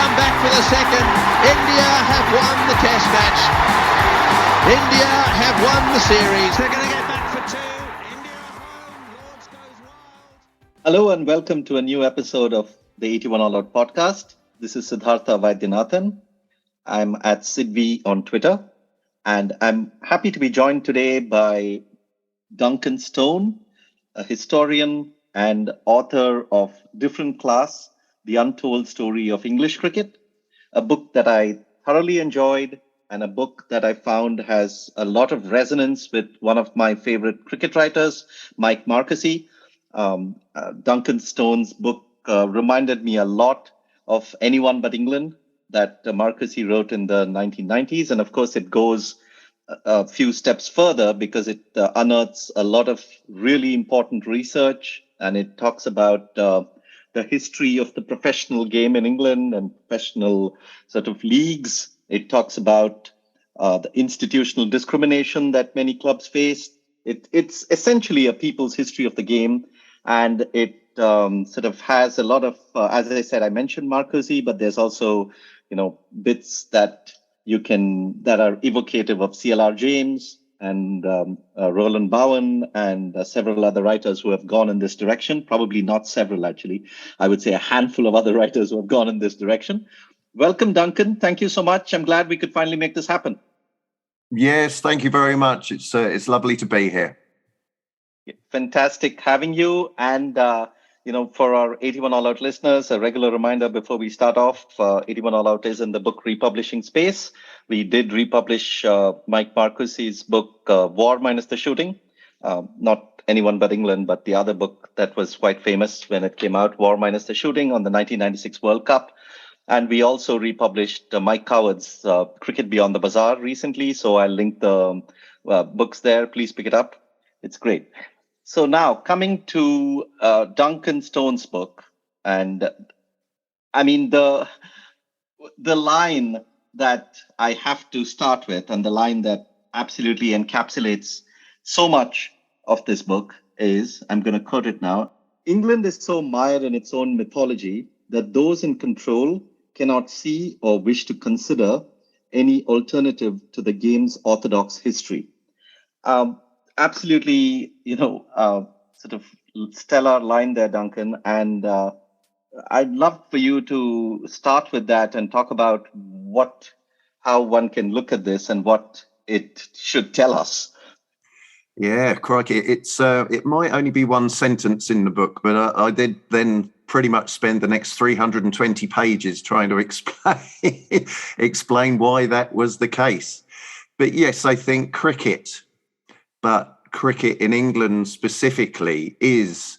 come back for the second. India have won the test match. India have won the series. They're going to get back for two. India home. Lords goes wild. Hello and welcome to a new episode of the 81 All Out podcast. This is Siddhartha Vaidyanathan. I'm at Sidvi on Twitter, and I'm happy to be joined today by Duncan Stone, a historian and author of Different Class, The Untold Story of English Cricket, a book that I thoroughly enjoyed and a book that I found has a lot of resonance with one of my favorite cricket writers, Mike Marquesee. Duncan Stone's book reminded me a lot of Anyone But England that Marquesee wrote in the 1990s. And of course, it goes a few steps further because it unearths a lot of really important research, and it talks about the history of the professional game in England and professional sort of leagues. It talks about the institutional discrimination that many clubs face. It's essentially a people's history of the game, and it sort of has a lot of, as I said, I mentioned Marquesee, but there's also, bits that are evocative of CLR James and Roland Bowen and several other writers who have gone in this direction. Probably not several, actually. I would say a handful of other writers who have gone in this direction. Welcome, Duncan. Thank you so much. I'm glad we could finally make this happen. Yes, thank you very much. It's lovely to be here. Fantastic having you. And, for our 81 All Out listeners, a regular reminder before we start off, 81 All Out is in the book republishing space. We did republish Mike Marquesee's book, War Minus the Shooting. Not Anyone But England, but the other book that was quite famous when it came out, War Minus the Shooting, on the 1996 World Cup. And we also republished Mike Coward's Cricket Beyond the Bazaar recently. So I'll link the books there. Please pick it up. It's great. So now coming to Duncan Stone's book, and I mean the line that I have to start with, and the line that absolutely encapsulates so much of this book is, I'm going to quote it now: England is so mired in its own mythology that those in control cannot see or wish to consider any alternative to the game's orthodox history. Absolutely, sort of stellar line there, Duncan. And I'd love for you to start with that and talk about how one can look at this and what it should tell us. Yeah, crikey. It might only be one sentence in the book, but I did then pretty much spend the next 320 pages trying to explain why that was the case. But yes, I think cricket in England specifically is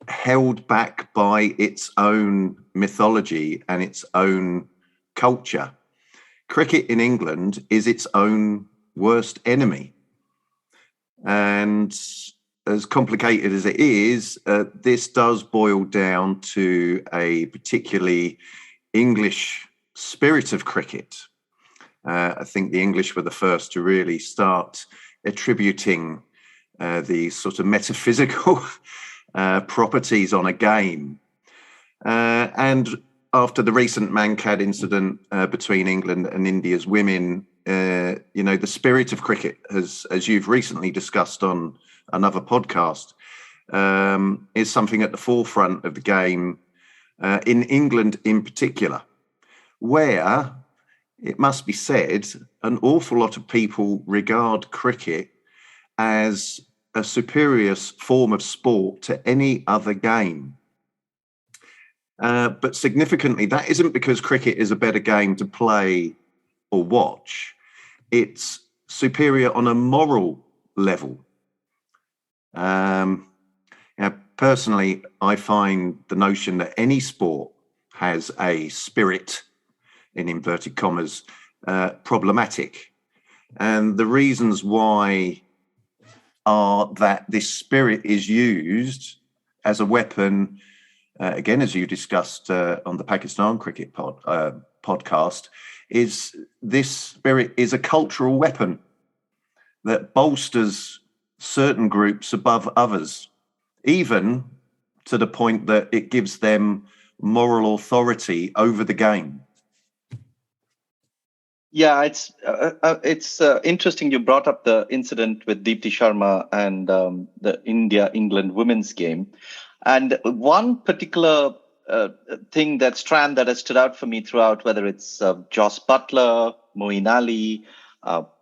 held back by its own mythology and its own culture. Cricket in England is its own worst enemy. And as complicated as it is, this does boil down to a particularly English spirit of cricket. I think the English were the first to really start attributing these sort of metaphysical properties on a game. And after the recent Mankad incident between England and India's women, the spirit of cricket, as you've recently discussed on another podcast, is something at the forefront of the game in England in particular, where, it must be said, an awful lot of people regard cricket as a superior form of sport to any other game. But significantly, that isn't because cricket is a better game to play or watch. It's superior on a moral level. Personally, I find the notion that any sport has a spirit, in inverted commas, problematic. And the reasons why are that this spirit is used as a weapon, again, as you discussed on the Pakistan cricket podcast, is this spirit is a cultural weapon that bolsters certain groups above others, even to the point that it gives them moral authority over the game. Yeah, it's interesting you brought up the incident with Deepti Sharma and the India-England women's game. And one particular strand that has stood out for me throughout, whether it's Joss Butler, Moeen Ali,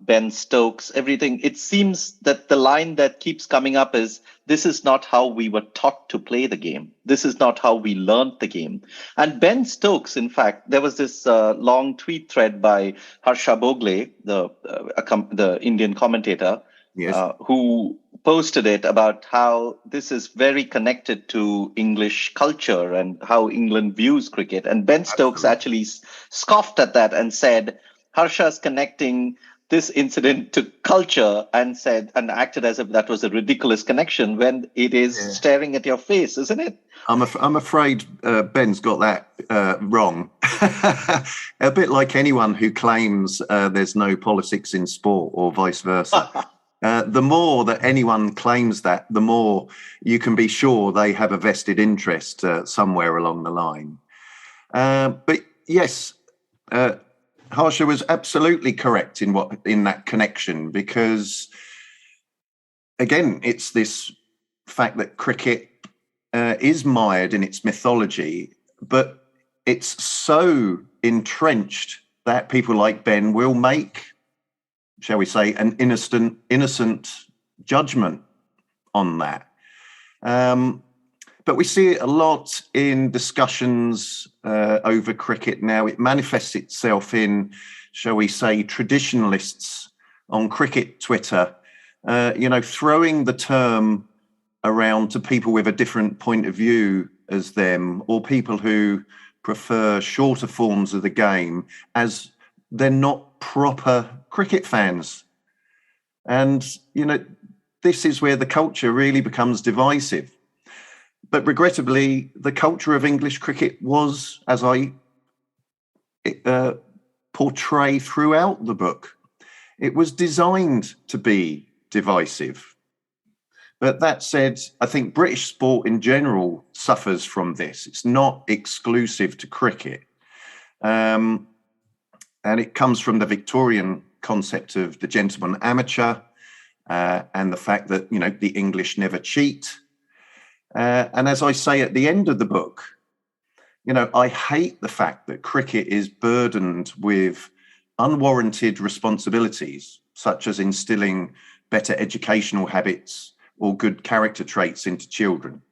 Ben Stokes, everything, it seems that the line that keeps coming up is, this is not how we were taught to play the game. This is not how we learned the game. And Ben Stokes, in fact, there was this long tweet thread by Harsha Bogle, the Indian commentator, Yes. Who posted it about how this is very connected to English culture and how England views cricket. And Ben Stokes actually scoffed at that and said, Harsha's connecting this incident to culture, and acted as if that was a ridiculous connection when it is staring at your face, isn't it? I'm afraid Ben's got that wrong. A bit like anyone who claims there's no politics in sport or vice versa. The more that anyone claims that, the more you can be sure they have a vested interest somewhere along the line. But yes, Harsha was absolutely correct in that connection, because again, it's this fact that cricket is mired in its mythology, but it's so entrenched that people like Ben will make, shall we say, an innocent judgment on that. But we see it a lot in discussions over cricket now. It manifests itself in, shall we say, traditionalists on cricket Twitter, throwing the term around to people with a different point of view as them, or people who prefer shorter forms of the game, as they're not proper cricket fans. And, this is where the culture really becomes divisive. But regrettably, the culture of English cricket was, as I portray throughout the book, it was designed to be divisive. But that said, I think British sport in general suffers from this. It's not exclusive to cricket. And it comes from the Victorian concept of the gentleman amateur and the fact that, the English never cheat. And as I say at the end of the book, I hate the fact that cricket is burdened with unwarranted responsibilities, such as instilling better educational habits or good character traits into children,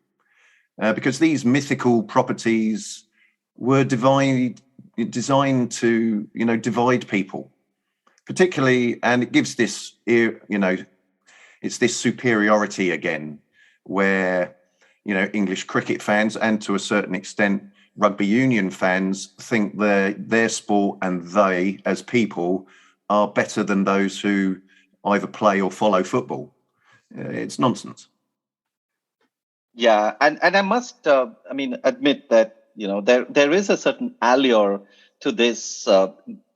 because these mythical properties were designed to, divide people, particularly, and it gives this, it's this superiority again, where, English cricket fans and to a certain extent rugby union fans think their sport and they as people are better than those who either play or follow football. It's nonsense. Yeah, and I must, admit that, there is a certain allure to this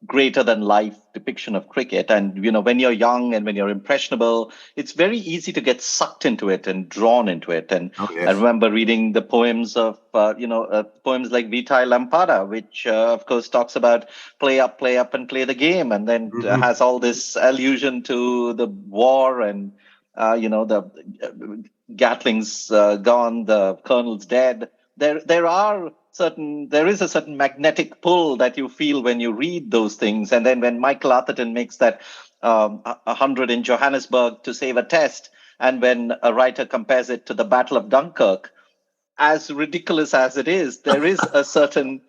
greater than life depiction of cricket. And, when you're young and when you're impressionable, it's very easy to get sucked into it and drawn into it. And I remember reading the poems of, poems like Vitae Lampada, which, of course, talks about play up and play the game. And then has all this allusion to the war and, the Gatling's gone, the colonel's dead. There is a certain magnetic pull that you feel when you read those things. And then when Michael Atherton makes that 100 in Johannesburg to save a test, and when a writer compares it to the Battle of Dunkirk, as ridiculous as it is, there is a certain,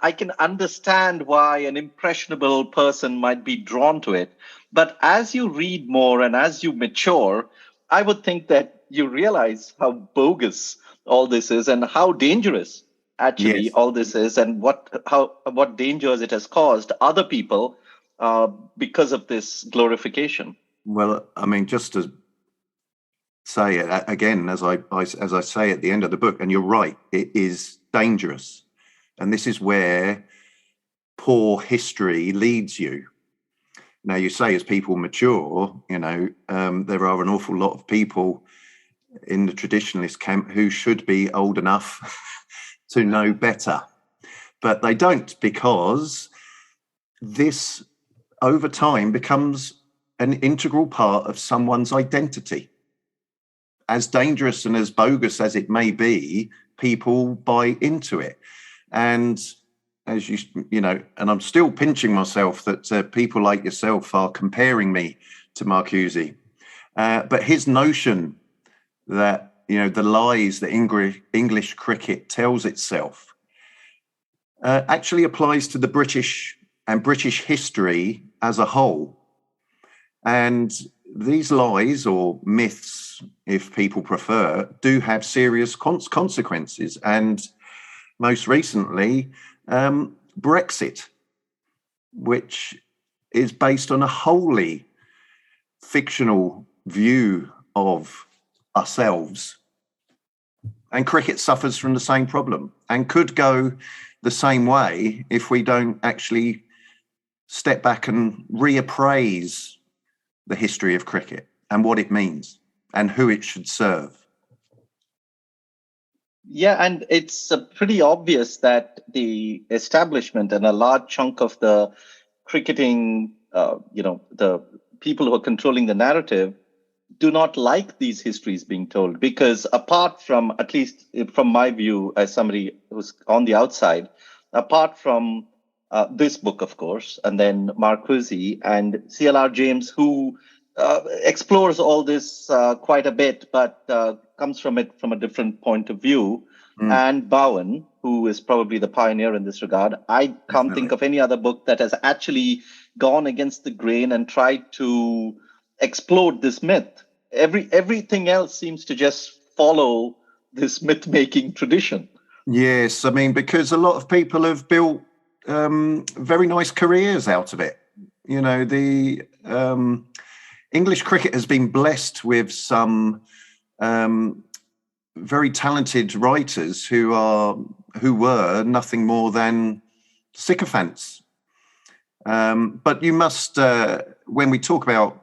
I can understand why an impressionable person might be drawn to it. But as you read more and as you mature, I would think that you realize how bogus all this is and how dangerous actually all this is, and what dangers it has caused other people because of this glorification. Well, just to say it again, as I say at the end of the book, and you're right, it is dangerous, and this is where poor history leads you. Now, you say as people mature, there are an awful lot of people in the traditionalist camp who should be old enough to know better. But they don't, because this over time becomes an integral part of someone's identity. As dangerous and as bogus as it may be, people buy into it. And as you know, and I'm still pinching myself that people like yourself are comparing me to Marcuse. But his notion that, you know, the lies that English cricket tells itself actually applies to the British and British history as a whole. And these lies, or myths, if people prefer, do have serious consequences. And most recently, Brexit, which is based on a wholly fictional view of ourselves. And cricket suffers from the same problem and could go the same way if we don't actually step back and reappraise the history of cricket and what it means and who it should serve. Yeah, and it's pretty obvious that the establishment and a large chunk of the cricketing, the people who are controlling the narrative do not like these histories being told, because apart from, at least from my view as somebody who's on the outside, apart from this book, of course, and then Marcuse and C.L.R. James, who explores all this quite a bit, but comes from it from a different point of view. And Bowen, who is probably the pioneer in this regard. I can't think of any other book that has actually gone against the grain and tried to explode this myth. Everything else seems to just follow this myth-making tradition. Yes, I mean, because a lot of people have built very nice careers out of it. You know, the English cricket has been blessed with some very talented writers who were nothing more than sycophants. But you must, when we talk about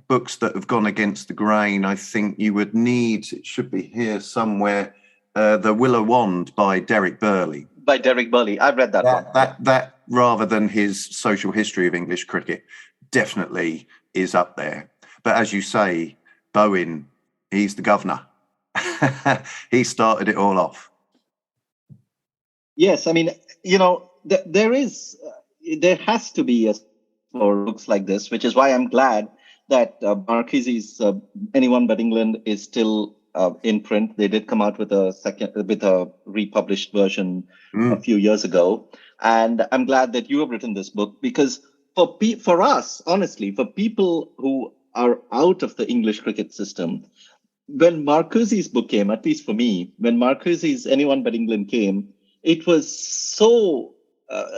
books that have gone against the grain, I think you would need, it should be here somewhere, The Willow Wand by Derek Burley. By Derek Burley. I've read that one. That rather than his social history of English cricket, definitely is up there. But as you say, Bowen, he's the governor. He started it all off. Yes, I mean, you know, there has to be for books like this, which is why I'm glad that Marcuse's Anyone But England is still in print. They did come out with a republished version a few years ago, and I'm glad that you have written this book, because for us, honestly, for people who are out of the English cricket system, when Marcuse's book came, at least for me, when Marcuse's Anyone But England came, it was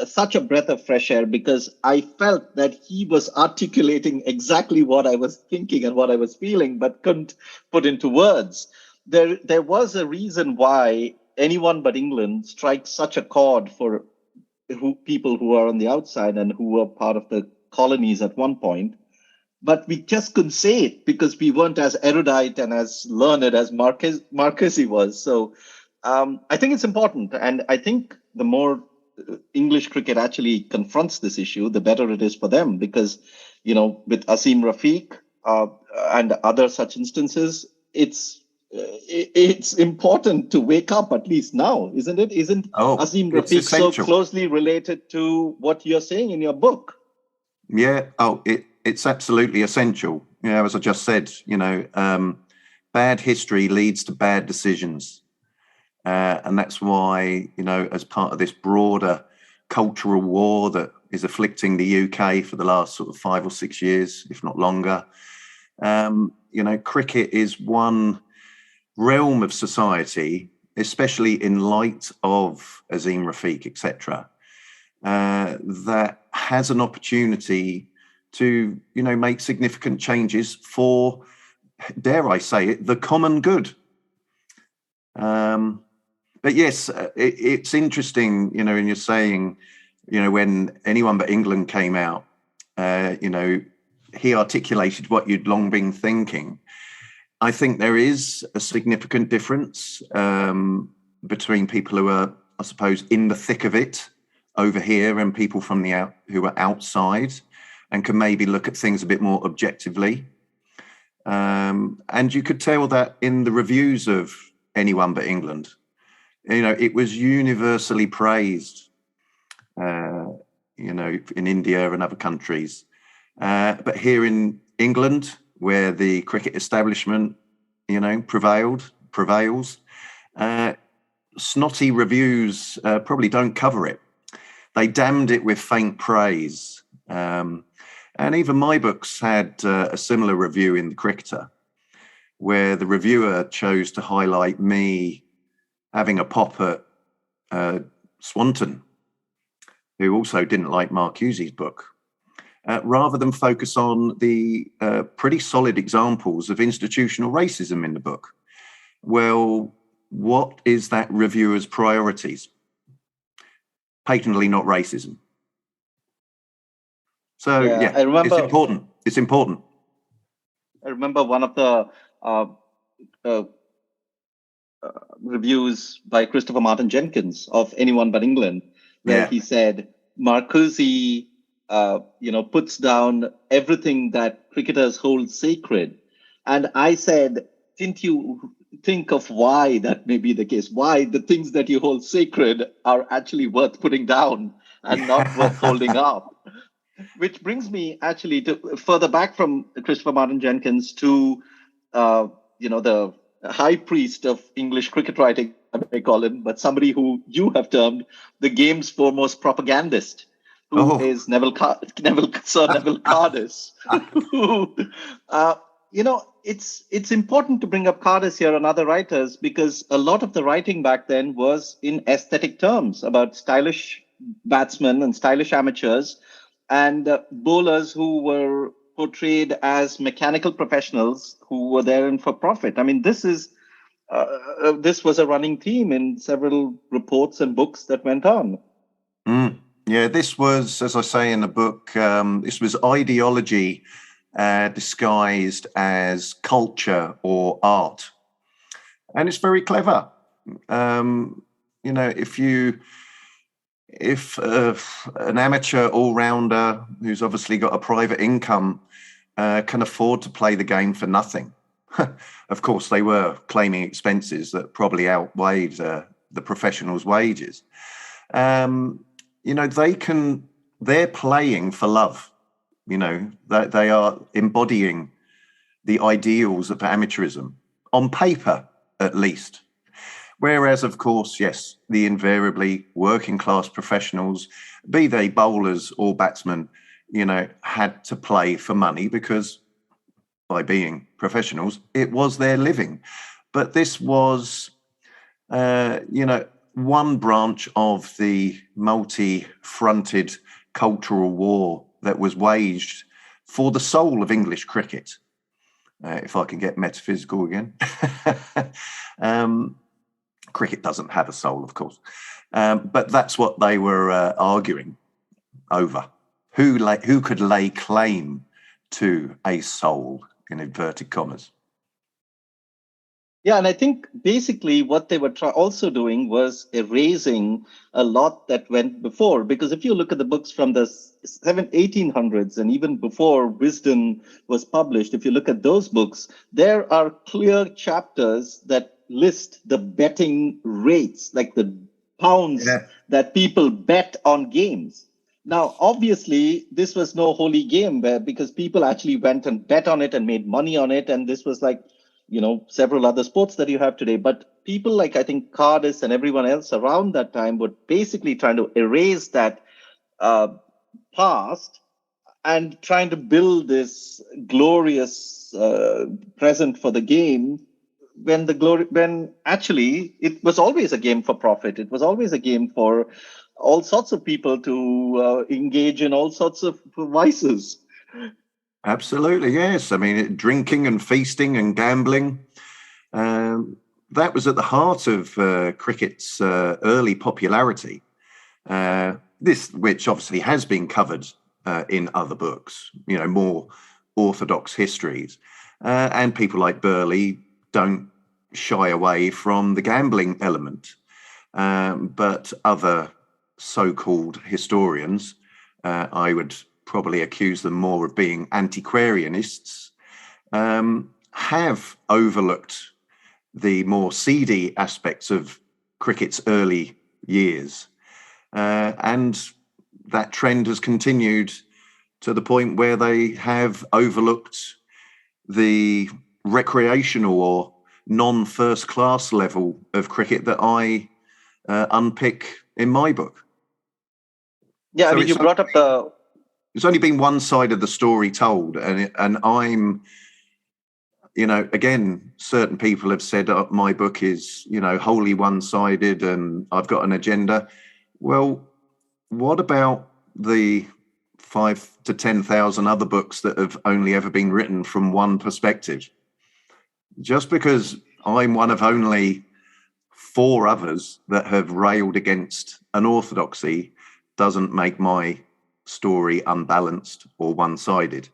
such a breath of fresh air, because I felt that he was articulating exactly what I was thinking and what I was feeling, but couldn't put into words. There was a reason why Anyone But England strikes such a chord for people who are on the outside and who were part of the colonies at one point. But we just couldn't say it because we weren't as erudite and as learned as Marcuse was. So I think it's important. And I think the more English cricket actually confronts this issue, the better it is for them. Because, you know, with Azeem Rafiq and other such instances, it's important to wake up, at least now, isn't it? Isn't Azeem Rafiq so closely related to what you're saying in your book? Yeah. It's absolutely essential. You know, as I just said, you know, bad history leads to bad decisions. And that's why, you know, as part of this broader cultural war that is afflicting the UK for the last sort of 5 or 6 years, if not longer, you know, cricket is one realm of society, especially in light of Azeem Rafiq, etc., that has an opportunity to, you know, make significant changes for, dare I say it, the common good. But yes, it's interesting, you know, and you're saying, you know, when Anyone But England came out, you know, he articulated what you'd long been thinking. I think there is a significant difference between people who are I suppose, in the thick of it over here, and people from who are outside and can maybe look at things a bit more objectively. And you could tell that in the reviews of Anyone But England. It was universally praised, in India and other countries. But here in England, where the cricket establishment, prevails, snotty reviews probably don't cover it. They damned it with faint praise. And even my books had a similar review in The Cricketer, where the reviewer chose to highlight me having a pop at Swanton, who also didn't like Mark Hughes' book, rather than focus on the pretty solid examples of institutional racism in the book. Well, what is that reviewer's priorities? Patently not racism. So, yeah, I remember, it's important. It's important. I remember one of the reviews by Christopher Martin Jenkins of Anyone But England, where he said, Marcuse, puts down everything that cricketers hold sacred. And I said, didn't you think of why that may be the case? Why the things that you hold sacred are actually worth putting down and not worth holding up? Which brings me actually to further back from Christopher Martin Jenkins to, the high priest of English cricket writing, I may call him, but somebody who you have termed the game's foremost propagandist, who is Sir Neville Cardis. It's important to bring up Cardis here and other writers, because a lot of the writing back then was in aesthetic terms about stylish batsmen and stylish amateurs, and bowlers who were portrayed as mechanical professionals who were there in for profit. I mean, this was a running theme in several reports and books that went on. Yeah, this was, as I say in the book, this was ideology disguised as culture or art. And it's very clever. If an amateur all-rounder who's obviously got a private income can afford to play the game for nothing, of course they were claiming expenses that probably outweighed the professionals' wages. They're playing for love. They are embodying the ideals of amateurism on paper, at least. Whereas, of course, yes, the invariably working class professionals, be they bowlers or batsmen, had to play for money because by being professionals, it was their living. But this was, one branch of the multi-fronted cultural war that was waged for the soul of English cricket. If I can get metaphysical again. Cricket doesn't have a soul, of course. But that's what they were arguing over. Who could lay claim to a soul, in inverted commas? Yeah, and I think basically what they were also doing was erasing a lot that went before. Because if you look at the books from the 1800s and even before Wisden was published, if you look at those books, there are clear chapters that list the betting rates, like the pounds that people bet on games. Now, obviously, this was no holy game because people actually went and bet on it and made money on it. And this was like, several other sports that you have today. But people like, I think, Cardis and everyone else around that time were basically trying to erase that past and trying to build this glorious present for the game when actually it was always a game for profit. It was always a game for all sorts of people to engage in all sorts of vices. Absolutely, yes. I mean, drinking and feasting and gambling, that was at the heart of cricket's early popularity. This, which obviously has been covered in other books, more orthodox histories. And people like Burley don't shy away from the gambling element. but other so-called historians, I would probably accuse them more of being antiquarianists, have overlooked the more seedy aspects of cricket's early years. And that trend has continued to the point where they have overlooked the recreational or non-first class level of cricket that I unpick in my book. Yeah, So I mean, you brought up the... There's only been one side of the story told, and I'm, again, certain people have said my book is, wholly one-sided and I've got an agenda. Well, what about the 5,000 to 10,000 other books that have only ever been written from one perspective? Just because I'm one of only 4 others that have railed against an orthodoxy doesn't make my story unbalanced or one-sided.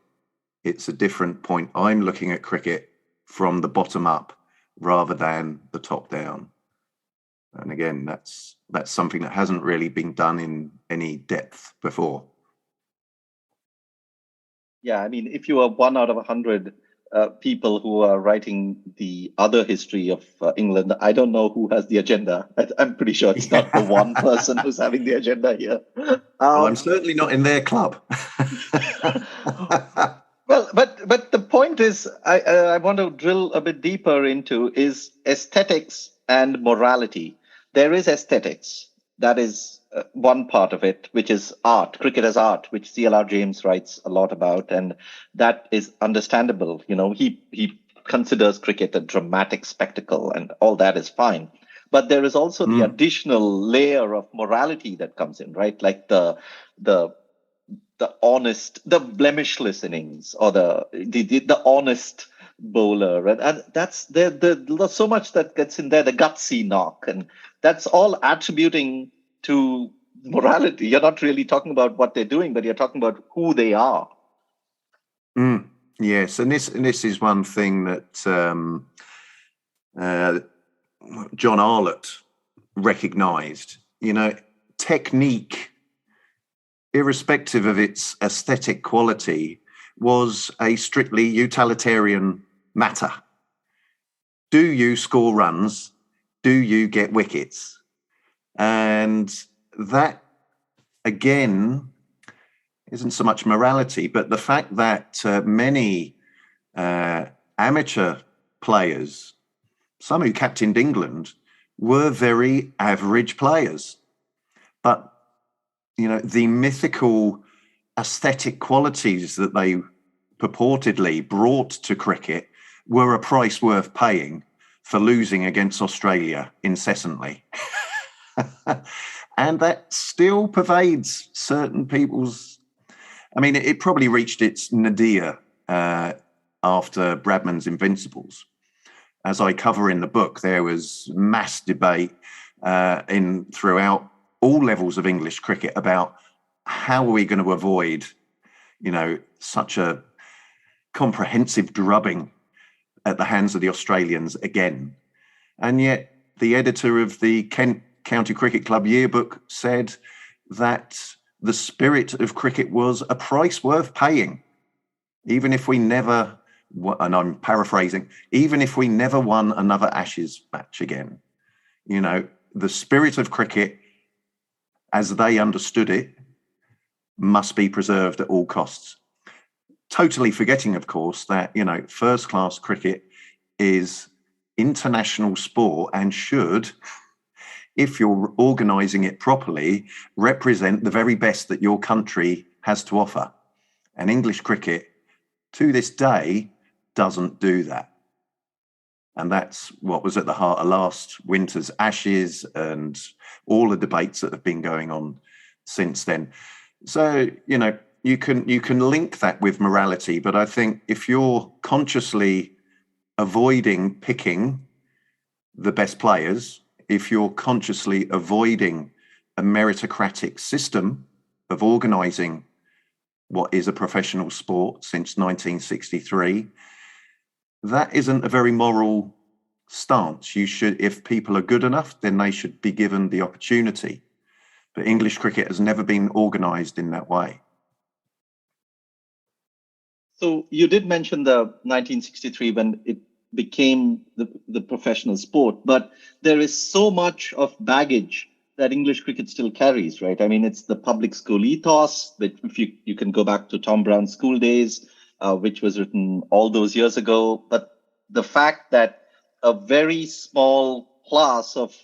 It's a different point. I'm looking at cricket from the bottom up rather than the top down. And again, that's something that hasn't really been done in any depth before. Yeah, I mean, if you are 1 out of 100 people who are writing the other history of England, I don't know who has the agenda. I'm pretty sure it's not the one person who's having the agenda here. Well, I'm certainly not in their club. Well, but the point is, I want to drill a bit deeper into is aesthetics and morality. There is aesthetics. That is one part of it, which is art, cricket as art, which C.L.R. James writes a lot about. And that is understandable. He considers cricket a dramatic spectacle, and all that is fine. But there is also the additional layer of morality that comes in, right? Like the honest, the blemishless innings, or the honest bowler, and that's there's so much that gets in there, the gutsy knock, and that's all attributing to morality. You're not really talking about what they're doing, but you're talking about who they are. Yes, and this is one thing that John Arlott recognised. Technique, irrespective of its aesthetic quality, was a strictly utilitarian matter. Do you score runs? Do you get wickets? And that, again, isn't so much morality, but the fact that many amateur players, some who captained England, were very average players. But the mythical aesthetic qualities that they purportedly brought to cricket were a price worth paying for losing against Australia incessantly. And that still pervades certain people's... I mean, it probably reached its nadir after Bradman's Invincibles. As I cover in the book, there was mass debate throughout all levels of English cricket about how are we going to avoid, such a comprehensive drubbing at the hands of the Australians again. And yet the editor of the Kent County Cricket Club yearbook said that the spirit of cricket was a price worth paying, even if we never, and I'm paraphrasing, even if we never won another Ashes match again. The spirit of cricket, as they understood it, must be preserved at all costs. Totally forgetting, of course, that, first-class cricket is international sport and should, if you're organising it properly, represent the very best that your country has to offer. And English cricket, to this day, doesn't do that. And that's what was at the heart of last winter's Ashes and all the debates that have been going on since then. So, you can link that with morality, but I think if you're consciously avoiding picking the best players, if you're consciously avoiding a meritocratic system of organising what is a professional sport since 1963, that isn't a very moral stance. You should, if people are good enough, then they should be given the opportunity. But English cricket has never been organised in that way. So you did mention the 1963 when it became the professional sport, but there is so much of baggage that English cricket still carries, right? I mean, it's the public school ethos, which if you can go back to Tom Brown's School Days, which was written all those years ago. But the fact that a very small class of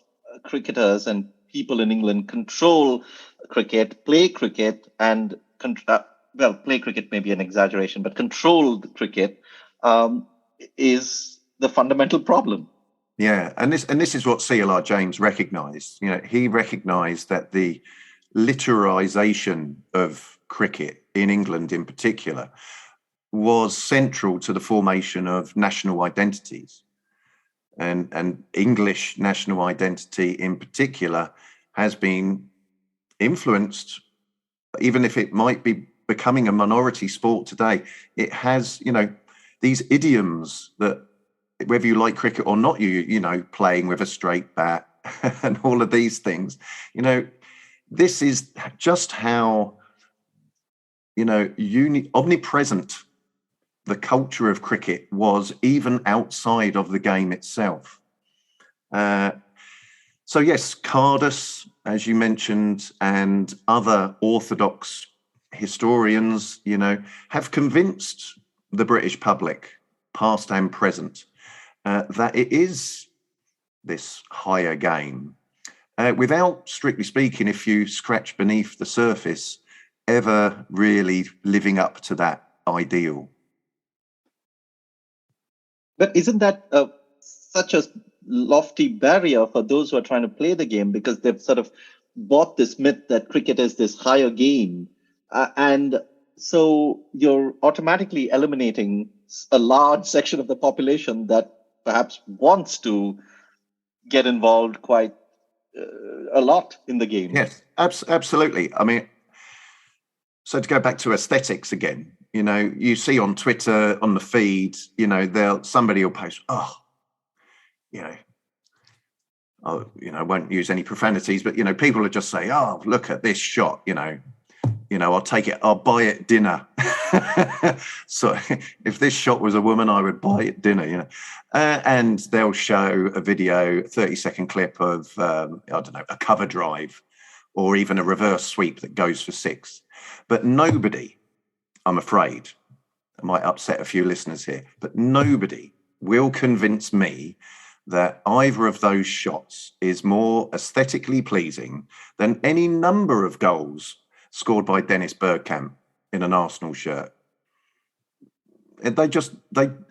cricketers and people in England control cricket, play cricket, and play cricket may be an exaggeration, but control the cricket is the fundamental problem. Yeah, and this is what C.L.R. James recognised. You know, he recognised that the literarisation of cricket in England, in particular, was central to the formation of national identities, and English national identity, in particular, has been influenced. Even if it might be becoming a minority sport today, it has, you know, these idioms that, whether you like cricket or not, you know, playing with a straight bat and all of these things, you know, this is just how, you know, omnipresent the culture of cricket was, even outside of the game itself. So yes, Cardus, as you mentioned, and other orthodox historians, you know, have convinced the British public, past and present, that it is this higher game, without, strictly speaking, if you scratch beneath the surface, ever really living up to that ideal. But isn't that such a lofty barrier for those who are trying to play the game, because they've sort of bought this myth that cricket is this higher game, and so you're automatically eliminating a large section of the population that perhaps wants to get involved quite a lot in the game. Yes, absolutely. I mean, so to go back to aesthetics again, you know, you see on Twitter, on the feed, you know, somebody will post, you know, I won't use any profanities, but, you know, people will just say, oh, look at this shot, you know, I'll take it, I'll buy it dinner. So if this shot was a woman, I would buy it dinner, you know. And they'll show a video, 30-second clip of, a cover drive, or even a reverse sweep that goes for 6. But nobody, I'm afraid, I might upset a few listeners here, but nobody will convince me that either of those shots is more aesthetically pleasing than any number of goals scored by Dennis Bergkamp in an Arsenal shirt. They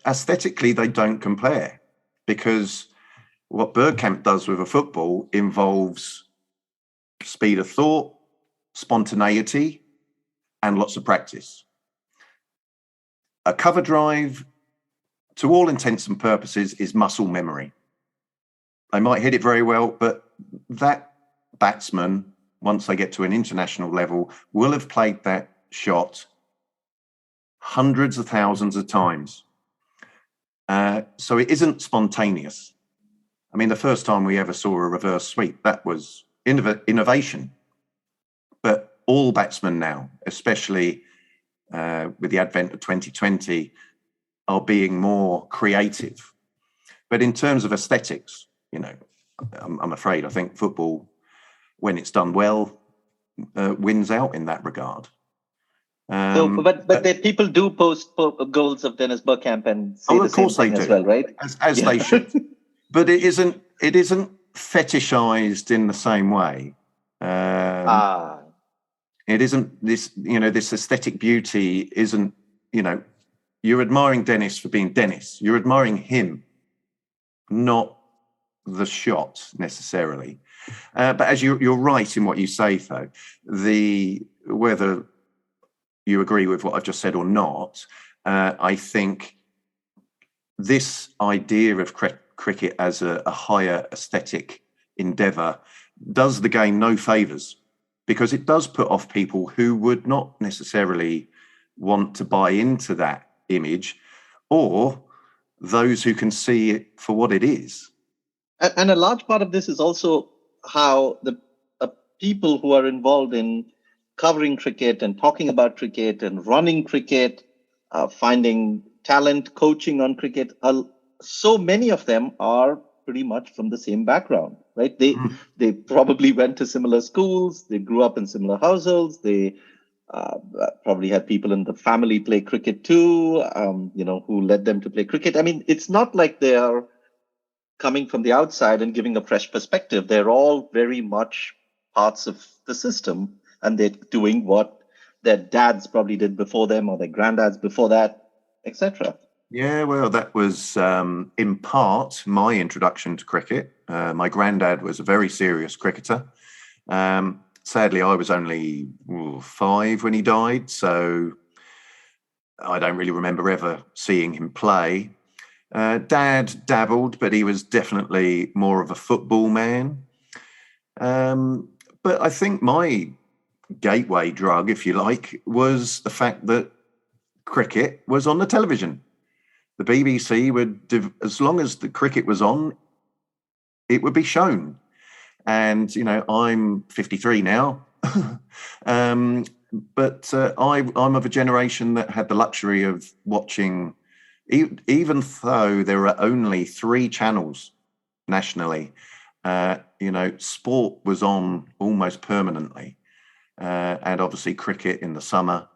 aesthetically, they don't compare, because what Bergkamp does with a football involves speed of thought, spontaneity, and lots of practice. A cover drive, to all intents and purposes, is muscle memory. They might hit it very well, but that batsman, once they get to an international level, will have played that shot hundreds of thousands of times. So it isn't spontaneous. I mean, the first time we ever saw a reverse sweep, that was innovation. But all batsmen now, especially with the advent of 2020, are being more creative. But in terms of aesthetics, you know, I'm afraid I think football, when it's done well, wins out in that regard. But people do post goals of Dennis Bergkamp and say the same thing as well, right? As they should. But it isn't fetishized in the same way. It isn't this, you know, this aesthetic beauty isn't, you know, you're admiring Dennis for being Dennis. You're admiring him, not the shot necessarily. But as you're right in what you say, though, whether you agree with what I've just said or not, I think this idea of cricket as a higher aesthetic endeavour does the game no favours, because it does put off people who would not necessarily want to buy into that image, or those who can see it for what it is. And a large part of this is also how the people who are involved in covering cricket and talking about cricket and running cricket, finding talent, coaching on cricket, so many of them are pretty much from the same background, right? They probably went to similar schools, they grew up in similar households, they probably had people in the family play cricket too, who led them to play cricket. I mean, it's not like they are coming from the outside and giving a fresh perspective. They're all very much parts of the system, and they're doing what their dads probably did before them or their granddads before that, etc. Yeah, well, that was in part my introduction to cricket. My granddad was a very serious cricketer. Sadly, I was only 5 when he died, so I don't really remember ever seeing him play. Dad dabbled, but he was definitely more of a football man. But I think my gateway drug, if you like, was the fact that cricket was on the television. The BBC would, as long as the cricket was on, it would be shown. And, I'm 53 now, but I'm of a generation that had the luxury of watching, even though there are only 3 channels nationally, sport was on almost permanently. And obviously cricket in the summer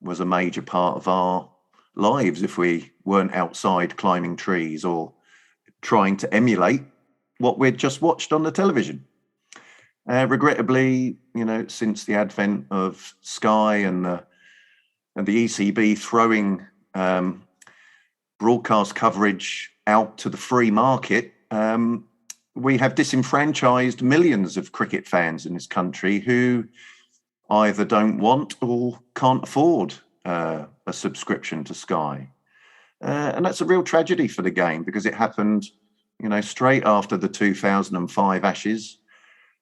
was a major part of our lives if we weren't outside climbing trees or trying to emulate what we'd just watched on the television. Regrettably, since the advent of Sky and the ECB throwing broadcast coverage out to the free market, we have disenfranchised millions of cricket fans in this country who either don't want or can't afford a subscription to Sky. And that's a real tragedy for the game because it happened, straight after the 2005 Ashes,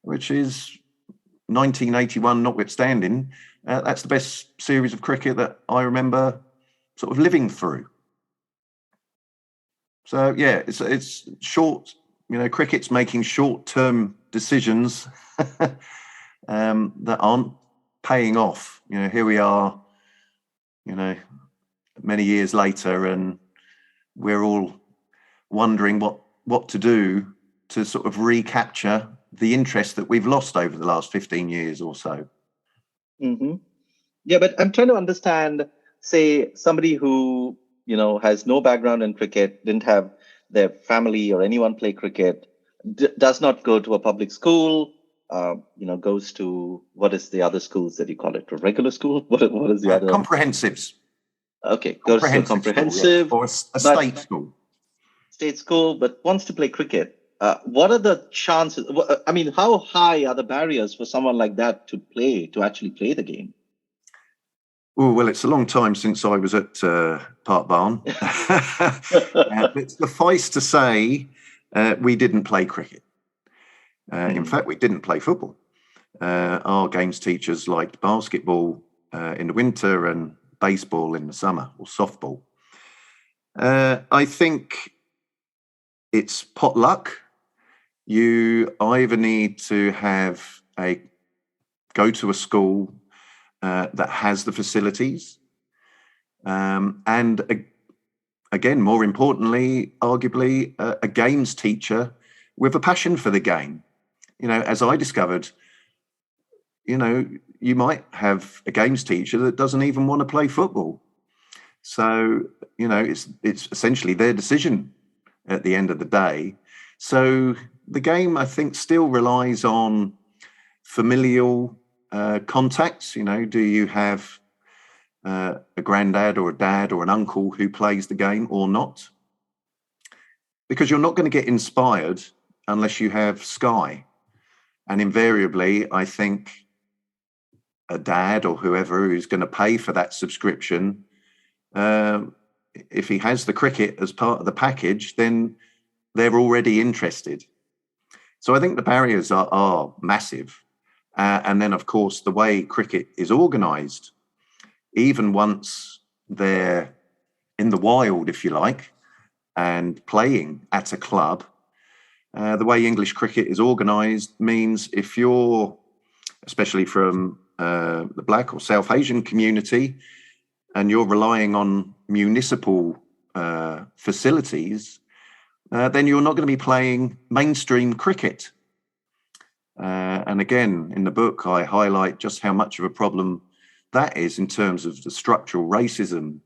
which is 1981 notwithstanding. That's the best series of cricket that I remember sort of living through. So, yeah, it's short, cricket's making short-term decisions that aren't paying off. Here we are, many years later, and we're all wondering what to do to sort of recapture the interest that we've lost over the last 15 years or so. Mm-hmm. Yeah, but I'm trying to understand, say, somebody who, has no background in cricket, didn't have their family or anyone play cricket, does not go to a public school, goes to, what is the other schools that you call it? A regular school? What is the other? Comprehensives. Okay, goes to a comprehensive. School, yes. Or a state school. State school, but wants to play cricket. What are the chances? I mean, how high are the barriers for someone like that to actually play the game? Oh, well, it's a long time since I was at Park Barn. But suffice to say, we didn't play cricket. In fact, we didn't play football. Our games teachers liked basketball in the winter and baseball in the summer, or softball. I think it's potluck. You either need to go to a school that has the facilities, and again, more importantly, arguably, a games teacher with a passion for the game. As I discovered, you might have a games teacher that doesn't even want to play football. So, it's essentially their decision at the end of the day. So the game, I think, still relies on familial contacts. Do you have a granddad or a dad or an uncle who plays the game or not? Because you're not going to get inspired unless you have Sky. And invariably, I think a dad or whoever who's going to pay for that subscription, if he has the cricket as part of the package, then they're already interested. So I think the barriers are massive. And then, of course, the way cricket is organised, even once they're in the wild, if you like, and playing at a club, the way English cricket is organised means if you're, especially from the Black or South Asian community, and you're relying on municipal facilities, then you're not going to be playing mainstream cricket. And again, in the book, I highlight just how much of a problem that is in terms of the structural racism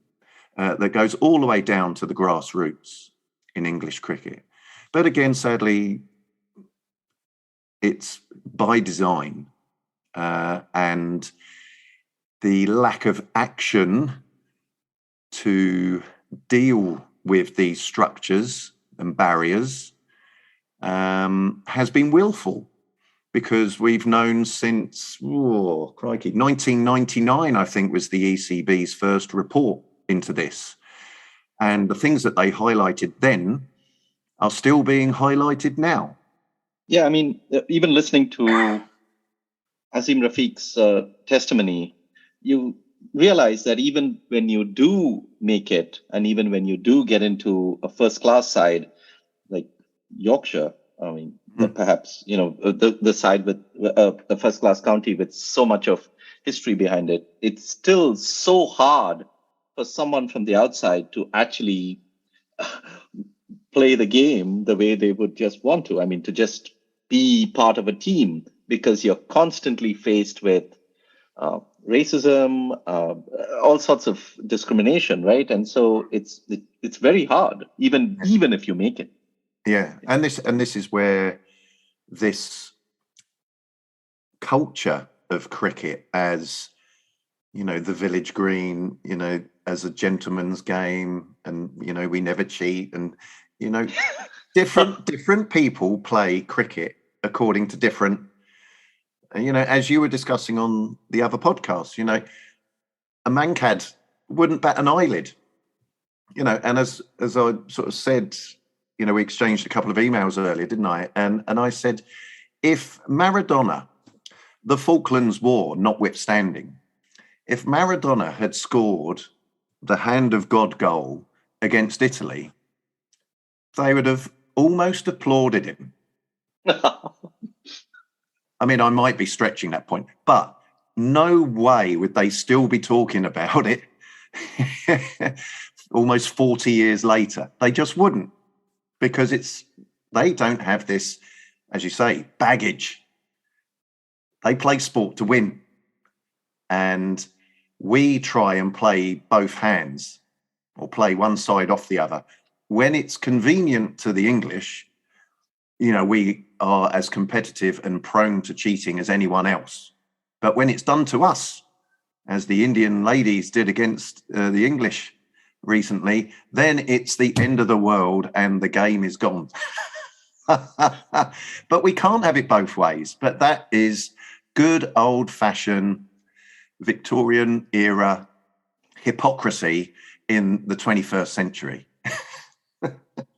that goes all the way down to the grassroots in English cricket. But again, sadly, it's by design, and the lack of action to deal with these structures and barriers has been willful, because we've known since, 1999, I think, was the ECB's first report into this. And the things that they highlighted then are still being highlighted now. Yeah, I mean, even listening to Azeem Rafiq's testimony, you realize that even when you do make it, and even when you do get into a first-class side like Yorkshire, I mean, perhaps, the side with a first-class county with so much of history behind it, it's still so hard for someone from the outside to actually play the game the way they would just want to. I mean, to just be part of a team, because you're constantly faced with racism, all sorts of discrimination, right? And so it's very hard, even if you make it. Yeah, and this is where this culture of cricket as, the village green, as a gentleman's game, and we never cheat, and different people play cricket according to different, as you were discussing on the other podcast, a mankad wouldn't bat an eyelid, and as I sort of said, we exchanged a couple of emails earlier, didn't I? And I said, if Maradona, the Falklands War notwithstanding, if Maradona had scored the hand of God goal against Italy, they would have almost applauded him. I mean, I might be stretching that point, but no way would they still be talking about it almost 40 years later. They just wouldn't, because they don't have this, as you say, baggage. They play sport to win. And we try and play both hands, or play one side off the other. When it's convenient to the English, we are as competitive and prone to cheating as anyone else. But when it's done to us, as the Indian ladies did against the English recently, then it's the end of the world and the game is gone. But we can't have it both ways. But that is good old-fashioned Victorian era hypocrisy in the 21st century.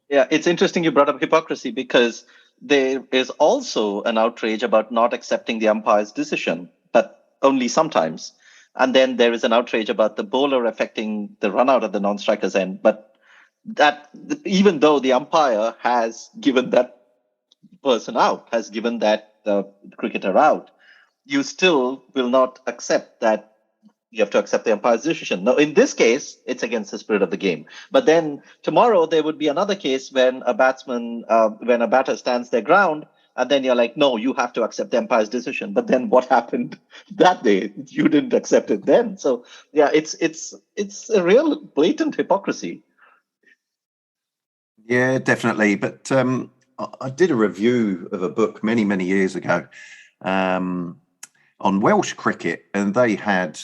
Yeah, it's interesting you brought up hypocrisy, because there is also an outrage about not accepting the umpire's decision, but only sometimes. And then there is an outrage about the bowler affecting the run out at the non-striker's end. But that, even though the umpire has given that person out, has given that cricketer out, you still will not accept that. You have to accept the umpire's decision. Now, in this case, it's against the spirit of the game. But then tomorrow there would be another case when a batter stands their ground, and then you're like, no, you have to accept the umpire's decision. But then what happened that day? You didn't accept it then. So yeah, it's a real blatant hypocrisy. Yeah, definitely. But I did a review of a book many, many years ago on Welsh cricket, and they had,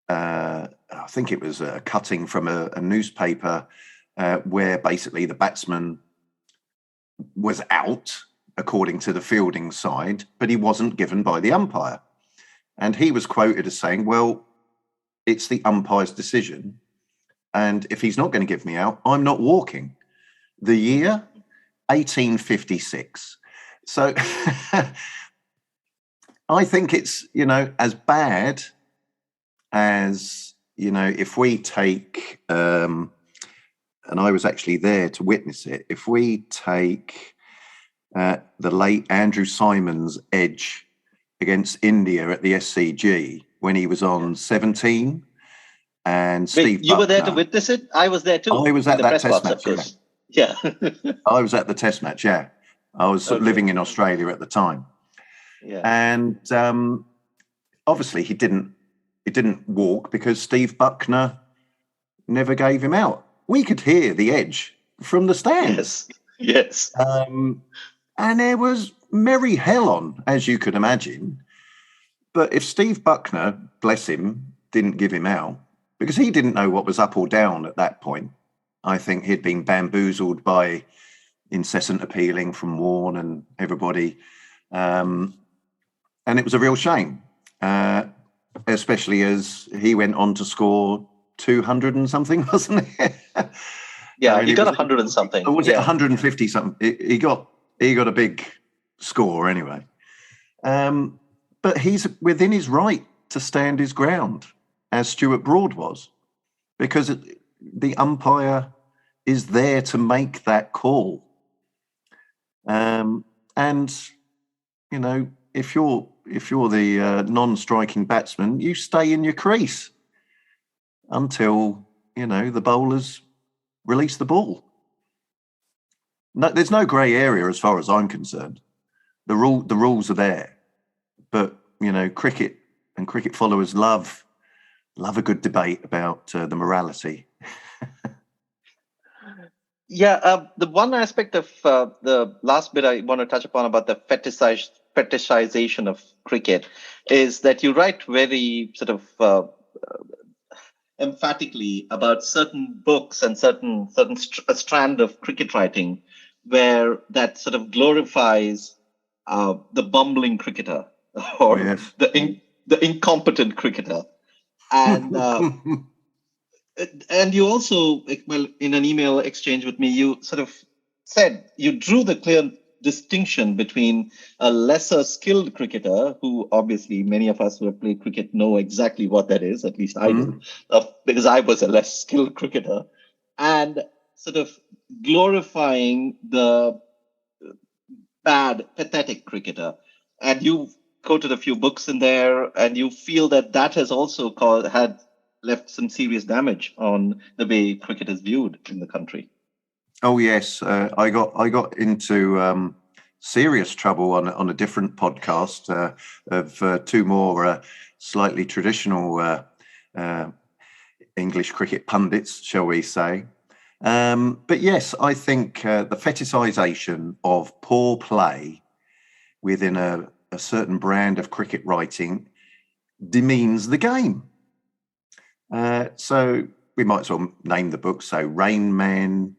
I think it was a cutting from a newspaper where basically the batsman was out according to the fielding side, but he wasn't given by the umpire. And he was quoted as saying, well, it's the umpire's decision. And if he's not going to give me out, I'm not walking. The year, 1856. So I think it's, as bad as, if we take and I was actually there to witness it. If we take the late Andrew Symonds' edge against India at the SCG when he was on 17, and Steve you were there to Buckner. witness it? I was there too. I was at the that press test box, match, of course. Yeah. I was at the test match, yeah. I was living in Australia at the time. Yeah. And obviously he didn't walk because Steve Buckner never gave him out. We could hear the edge from the stands. Yes. And there was merry hell on, as you could imagine. But if Steve Buckner, bless him, didn't give him out, because he didn't know what was up or down at that point. I think he'd been bamboozled by incessant appealing from Warne and everybody. And it was a real shame, especially as he went on to score 200 and something, wasn't it? Yeah, I mean, he got 100 and something. Or was it 150 something? He got a big score anyway. But he's within his right to stand his ground, as Stuart Broad was, because the umpire is there to make that call. And you know, if you're the non-striking batsman, you stay in your crease until the bowlers release the ball. No, there's no grey area as far as I'm concerned. The rules are there, but cricket and cricket followers love a good debate about the morality. Yeah, the one aspect of the last bit I want to touch upon about the fetishization of cricket is that you write very sort of emphatically about certain books and a strand of cricket writing where that sort of glorifies the bumbling cricketer or the incompetent cricketer, and and you also, well, in an email exchange with me, you sort of said you drew the clear distinction between a lesser skilled cricketer, who obviously many of us who have played cricket know exactly what that is, at least I do, because I was a less skilled cricketer, and sort of glorifying the bad, pathetic cricketer. And you quoted a few books in there, and you feel that has also had left some serious damage on the way cricket is viewed in the country. Oh yes, I got into serious trouble on a different podcast of two more slightly traditional English cricket pundits, shall we say. But yes, I think the fetishization of poor play within a certain brand of cricket writing demeans the game. So we might as well name the book. So Rain Man,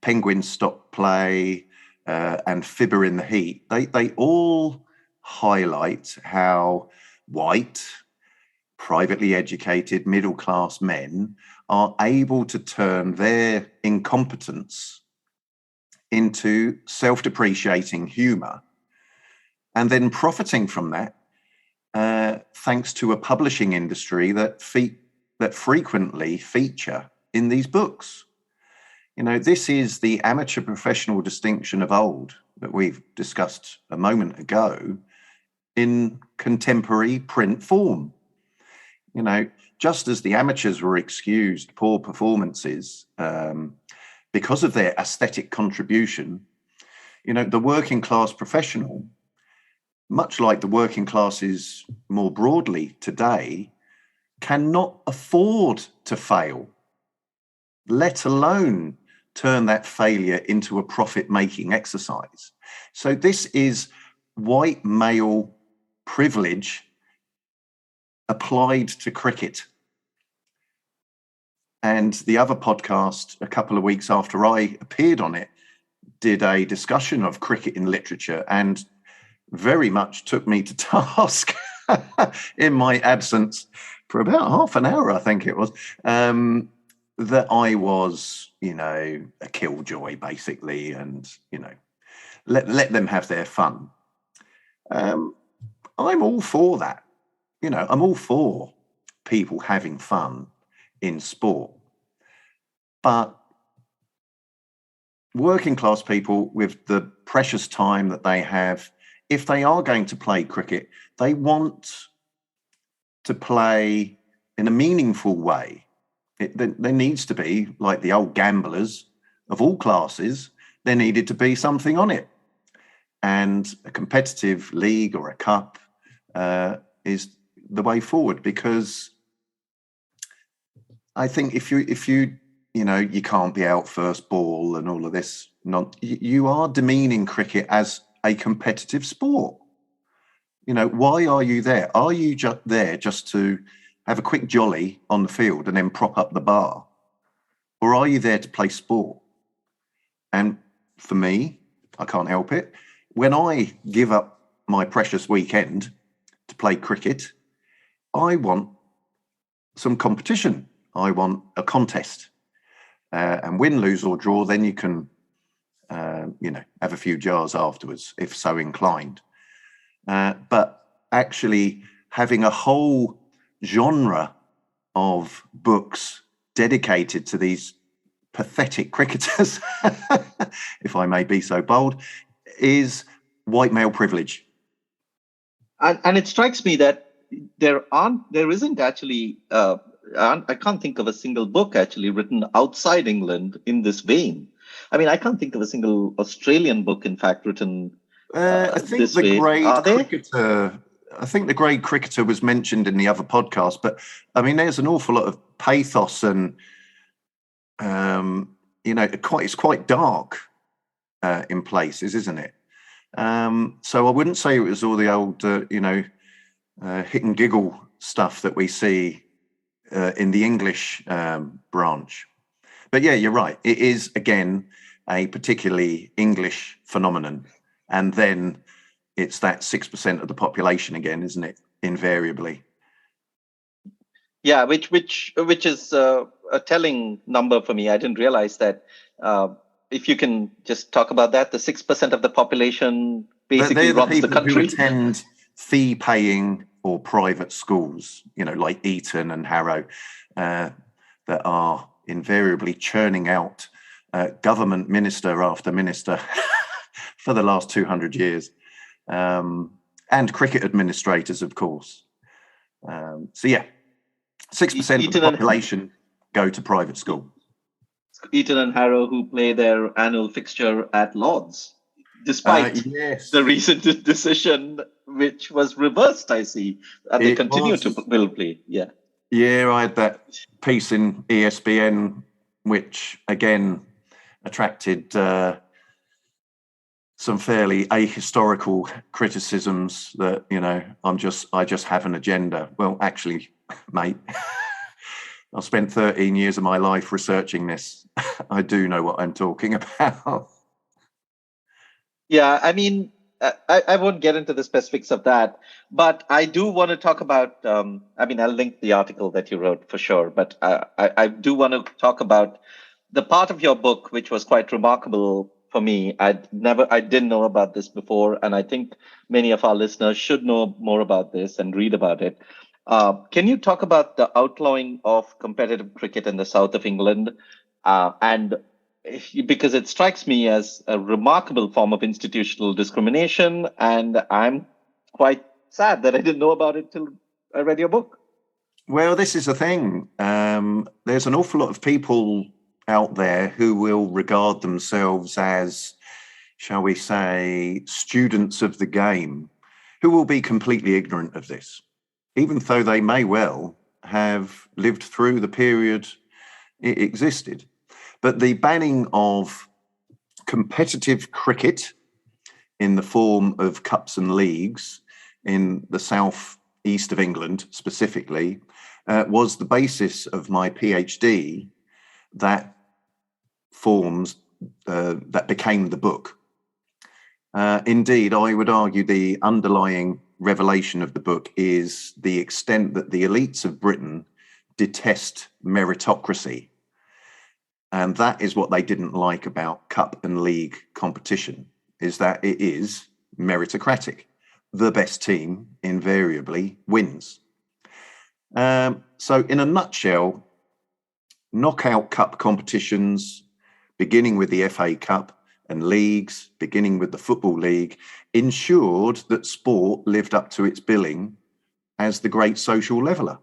Penguins Stop Play, and Fibber in the Heat. They all highlight how white, privately educated, middle-class men are able to turn their incompetence into self-depreciating humour, and then profiting from that, thanks to a publishing industry that frequently feature in these books. This is the amateur professional distinction of old that we've discussed a moment ago in contemporary print form. Just as the amateurs were excused poor performances because of their aesthetic contribution, the working class professional, much like the working classes more broadly today, cannot afford to fail, let alone turn that failure into a profit-making exercise. So this is white male privilege applied to cricket. And the other podcast, a couple of weeks after I appeared on it, did a discussion of cricket in literature and very much took me to task in my absence for about half an hour, I think it was, that I was, a killjoy, basically, and, let them have their fun. I'm all for that. I'm all for people having fun in sport. But working class people, with the precious time that they have, if they are going to play cricket, they want to play in a meaningful way. There needs to be, like the old gamblers of all classes, there needed to be something on it. And a competitive league or a cup is the way forward, because I think if you you can't be out first ball and all of this, you are demeaning cricket as a competitive sport. Why are you there? Are you just there just to have a quick jolly on the field and then prop up the bar? Or are you there to play sport? And for me, I can't help it. When I give up my precious weekend to play cricket, I want some competition. I want a contest. And win, lose or draw, then you can, have a few jars afterwards, if so inclined. But actually having a whole genre of books dedicated to these pathetic cricketers, if I may be so bold, is white male privilege. And it strikes me that there isn't actually, I can't think of a single book actually written outside England in this vein. I mean, I can't think of a single Australian book, in fact, written I think this way. I think the grade cricketer was mentioned in the other podcast, but I mean, there's an awful lot of pathos and, it's quite dark in places, isn't it? So I wouldn't say it was all the old, hit and giggle stuff that we see in the English branch. But yeah, you're right. It is, again, a particularly English phenomenon. And then it's that 6% of the population again, isn't it? Invariably. Yeah, which is a telling number for me. I didn't realize that. If you can just talk about that, the 6% of the population basically runs the country. Who attend fee-paying or private schools, like Eton and Harrow, that are invariably churning out government minister after minister for the last 200 years, and cricket administrators, of course. 6% of the population go to private school. Eton and Harrow, who play their annual fixture at Lord's, despite the recent decision, which was reversed, I see, and they continue to will play. Yeah, I had that piece in ESPN, which again attracted some fairly ahistorical criticisms that I just have an agenda. Well, actually, mate. I spent 13 years of my life researching this. I do know what I'm talking about. Yeah, I mean, I won't get into the specifics of that, but I do want to talk about, I'll link the article that you wrote for sure, but I do want to talk about the part of your book, which was quite remarkable for me. I didn't know about this before, and I think many of our listeners should know more about this and read about it. Can you talk about the outlawing of competitive cricket in the south of England? Because it strikes me as a remarkable form of institutional discrimination, and I'm quite sad that I didn't know about it till I read your book. Well, this is the thing. There's an awful lot of people out there who will regard themselves as, shall we say, students of the game, who will be completely ignorant of this, even though they may well have lived through the period it existed. But the banning of competitive cricket in the form of cups and leagues in the south east of England specifically was the basis of my PhD that became the book. Indeed, I would argue the underlying revelation of the book is the extent that the elites of Britain detest meritocracy. And that is what they didn't like about cup and league competition, is that it is meritocratic. The best team invariably wins. So in a nutshell, knockout cup competitions, beginning with the FA Cup and leagues, beginning with the Football League, ensured that sport lived up to its billing as the great social leveller.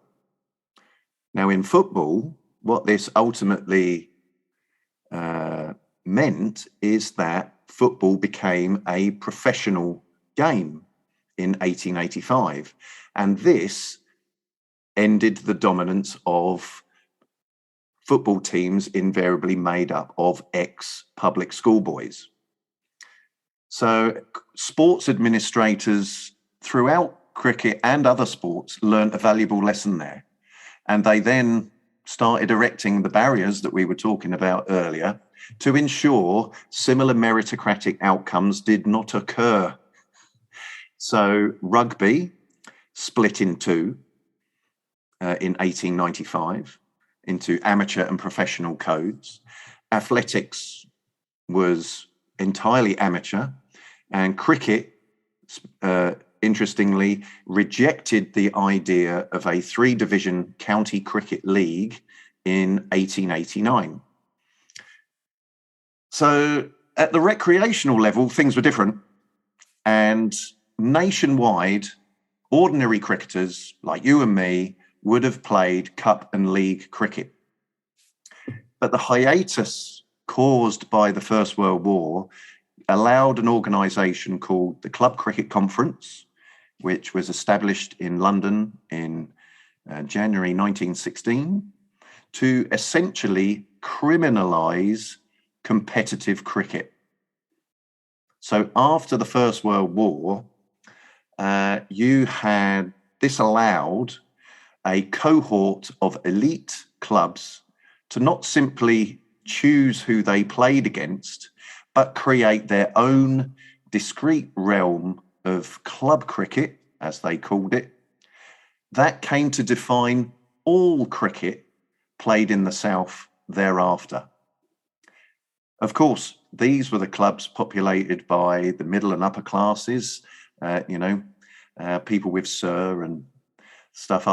Now, in football, what this ultimately meant is that football became a professional game in 1885. And this ended the dominance of football teams invariably made up of ex-public schoolboys. So sports administrators throughout cricket and other sports learned a valuable lesson there. And they then started erecting the barriers that we were talking about earlier to ensure similar meritocratic outcomes did not occur. So rugby split in two in 1895 into amateur and professional codes. Athletics was entirely amateur, and cricket, interestingly, rejected the idea of a 3-division county cricket league in 1889. So at the recreational level, things were different, and nationwide, ordinary cricketers like you and me would have played cup and league cricket. But the hiatus caused by the First World War allowed an organisation called the Club Cricket Conference, which was established in London in January 1916, to essentially criminalise competitive cricket. So after the First World War, this allowed a cohort of elite clubs to not simply choose who they played against, but create their own discrete realm of club cricket, as they called it. That came to define all cricket played in the South thereafter. Of course, these were the clubs populated by the middle and upper classes, people with Sir and stuff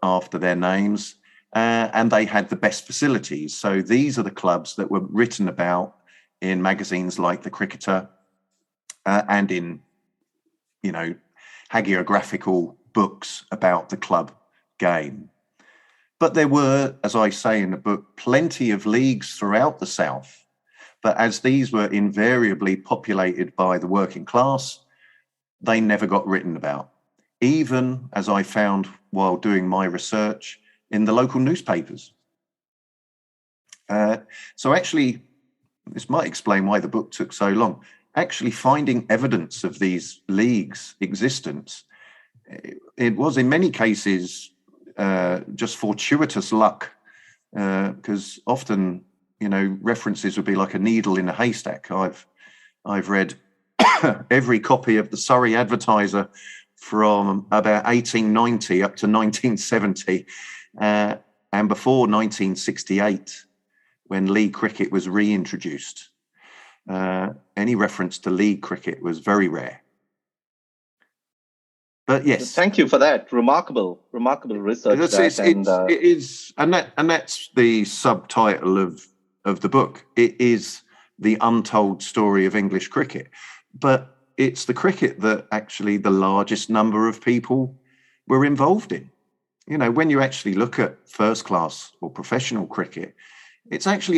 after their names, and they had the best facilities. So these are the clubs that were written about in magazines like The Cricketer and in, hagiographical books about the club game. But there were, as I say in the book, plenty of leagues throughout the South. But as these were invariably populated by the working class, they never got written about, even as I found while doing my research in the local newspapers. So actually, this might explain why the book took so long. Actually finding evidence of these leagues' existence, it was in many cases just fortuitous luck, because often, references would be like a needle in a haystack. I've read every copy of the Surrey Advertiser from about 1890 up to 1970, and before 1968, when league cricket was reintroduced. Any reference to league cricket was very rare. But yes, thank you for that. Remarkable research. It is, and that's the subtitle of the book. It is the untold story of English cricket, but it's the cricket that actually the largest number of people were involved in. When you actually look at first class or professional cricket, it's actually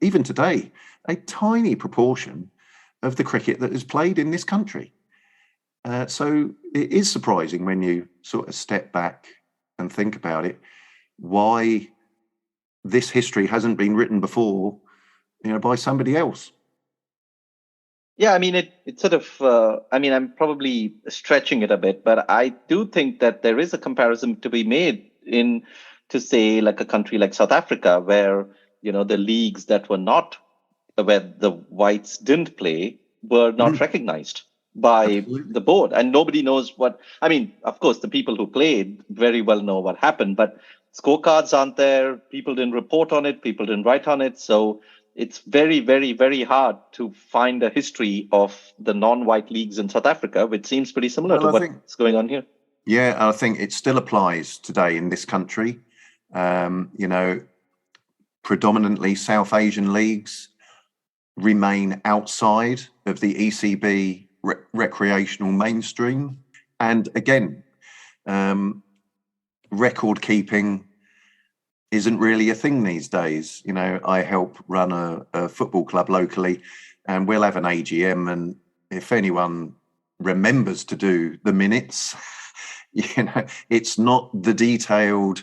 even today, a tiny proportion of the cricket that is played in this country. So it is surprising when you sort of step back and think about it, why this history hasn't been written before, by somebody else. Yeah, I mean, it sort of, I'm probably stretching it a bit, but I do think that there is a comparison to be made to say like a country like South Africa, where, the leagues that were not, where the whites didn't play, were not recognized by the board. And nobody knows of course, the people who played very well know what happened, but scorecards aren't there. People didn't report on it. People didn't write on it. So it's very, very, very hard to find a history of the non-white leagues in South Africa, which seems pretty similar to what's going on here. Yeah, I think it still applies today in this country. predominantly South Asian leagues remain outside of the ECB recreational mainstream. And again, record keeping isn't really a thing these days. You know, I help run a football club locally, and we'll have an AGM, and if anyone remembers to do the minutes, you know, it's not the detailed,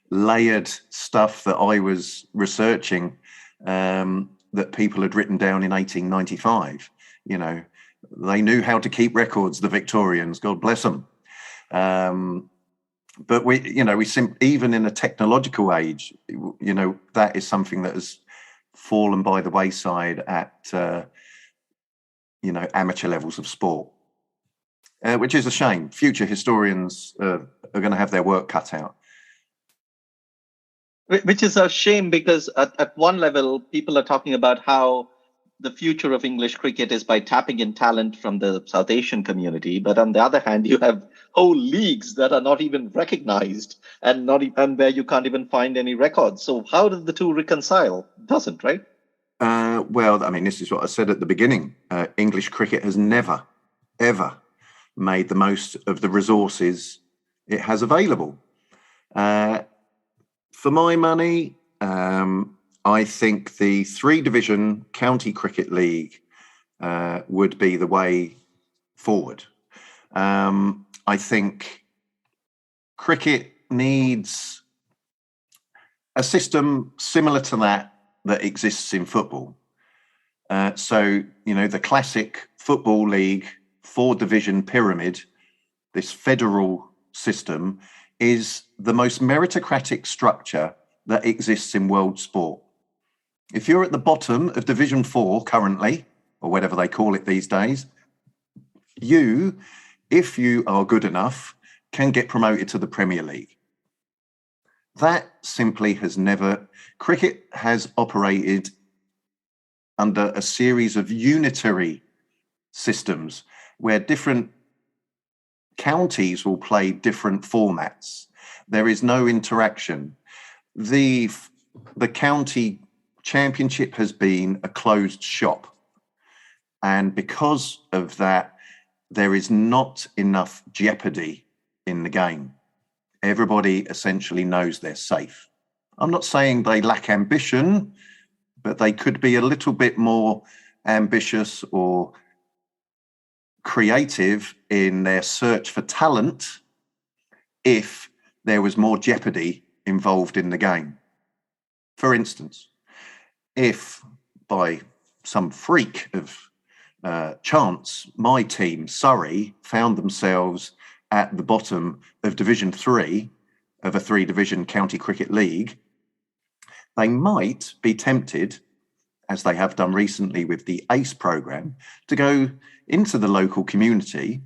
layered stuff that I was researching that people had written down in 1895. You know, they knew how to keep records, the Victorians, God bless them. But even in a technological age, you know, that is something that has fallen by the wayside at, amateur levels of sport, which is a shame. Future historians are going to have their work cut out. Which is a shame, because at one level, people are talking about how the future of English cricket is by tapping in talent from the South Asian community. But on the other hand, you have whole leagues that are not even recognized and where you can't even find any records. So how do the two reconcile? It doesn't, right? Well, I mean, this is what I said at the beginning. English cricket has never, ever made the most of the resources it has available. For my money, I think the 3-division county cricket league would be the way forward. I think cricket needs a system similar to that exists in football. So, you know, the classic football league 4-division pyramid, this federal system, is the most meritocratic structure that exists in world sport. If you're at the bottom of Division 4 currently, or whatever they call it these days, you, if you are good enough, can get promoted to the Premier League. That simply has never... Cricket has operated under a series of unitary systems where different counties will play different formats. There is no interaction. The county championship has been a closed shop. And because of that, there is not enough jeopardy in the game. Everybody essentially knows they're safe. I'm not saying they lack ambition, but they could be a little bit more ambitious or creative in their search for talent if there was more jeopardy involved in the game. For instance, if by some freak of chance, my team, Surrey, found themselves at the bottom of Division 3 of a 3-division county cricket league, they might be tempted, as they have done recently with the ACE programme, to go into the local community,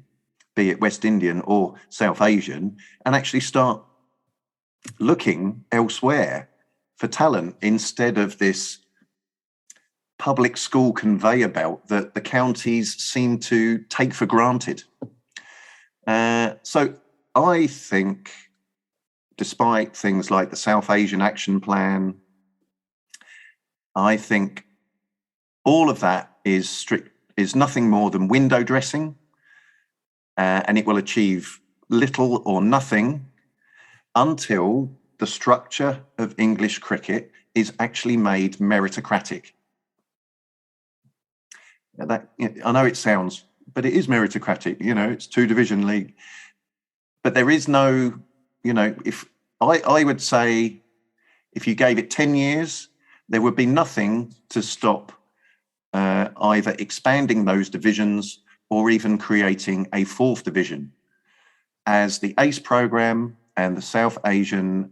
be it West Indian or South Asian, and actually start looking elsewhere for talent instead of this public school conveyor belt that the counties seem to take for granted. So I think, despite things like the South Asian Action Plan, I think all of that is nothing more than window dressing, and it will achieve little or nothing until the structure of English cricket is actually made meritocratic. That, I know it sounds, but it is meritocratic. You know, it's 2-division league, but there is no, you know, if I would say, if you gave it 10 years, there would be nothing to stop either expanding those divisions or even creating a 4th division. As the ACE programme and the South Asian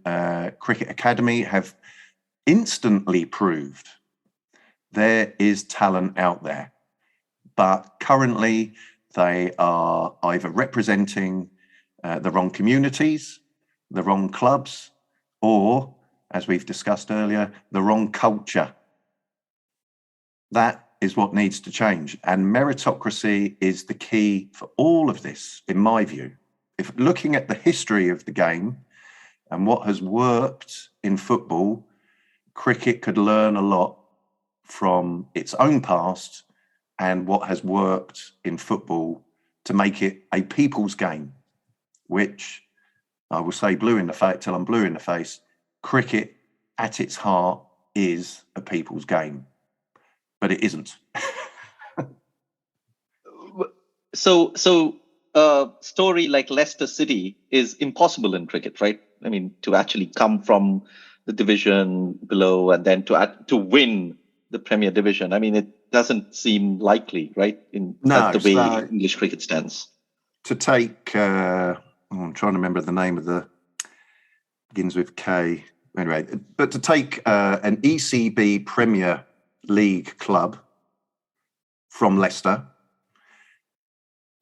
Cricket Academy have instantly proved, there is talent out there. But currently, they are either representing the wrong communities, the wrong clubs, or, as we've discussed earlier, the wrong culture. That is what needs to change. And meritocracy is the key for all of this, in my view. If looking at the history of the game and what has worked in football, cricket could learn a lot from its own past and what has worked in football to make it a people's game, which I will say blue in the face till I'm blue in the face. Cricket at its heart is a people's game, but it isn't. So a story like Leicester City is impossible in cricket, right? I mean, to actually come from the division below and then to win the Premier Division. I mean, it doesn't seem likely, right? The way English cricket stands. To take, I'm trying to remember the name of begins with K. Anyway, but to take an ECB Premier League club from Leicester,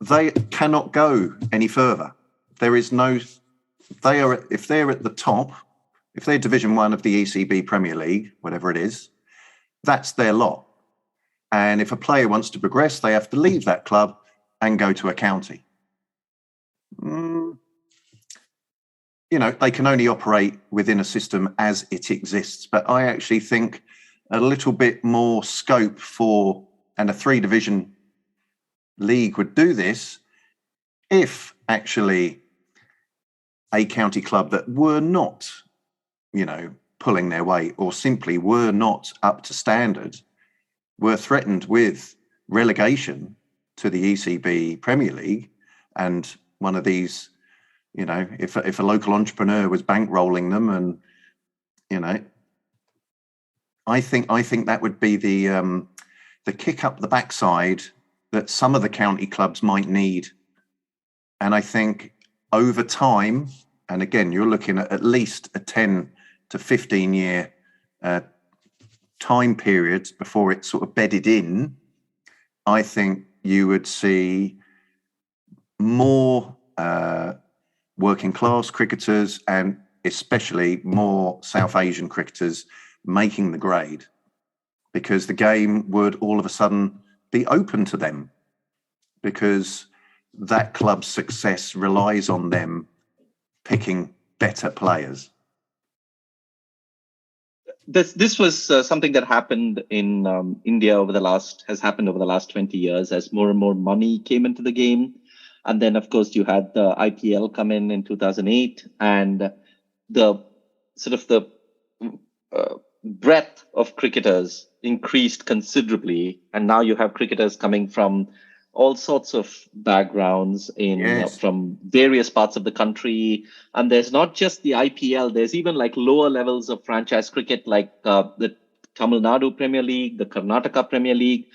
they cannot go any further. There is no. If they're at the top, if they're Division 1 of the ECB Premier League, whatever it is, that's their lot. And if a player wants to progress, they have to leave that club and go to a county. They can only operate within a system as it exists. But I actually think a little bit more scope for, and a 3-division league would do this if actually a county club that were not, pulling their weight or simply were not up to standard were threatened with relegation to the ECB Premier League. And one of these, if a local entrepreneur was bankrolling them, and I think that would be the kick up the backside that some of the county clubs might need. And I think over time, and again, you're looking at least a 10 to 15 year time period before it's sort of bedded in, I think you would see more working class cricketers and especially more South Asian cricketers making the grade, because the game would all of a sudden be open to them, because that club's success relies on them picking better players. This was something that happened in India has happened over the last 20 years as more and more money came into the game. And then, of course, you had the IPL come in 2008, and the sort of the breadth of cricketers increased considerably. And now you have cricketers coming from all sorts of backgrounds from various parts of the country. And there's not just the IPL, there's even like lower levels of franchise cricket, like the Tamil Nadu Premier League, the Karnataka Premier League,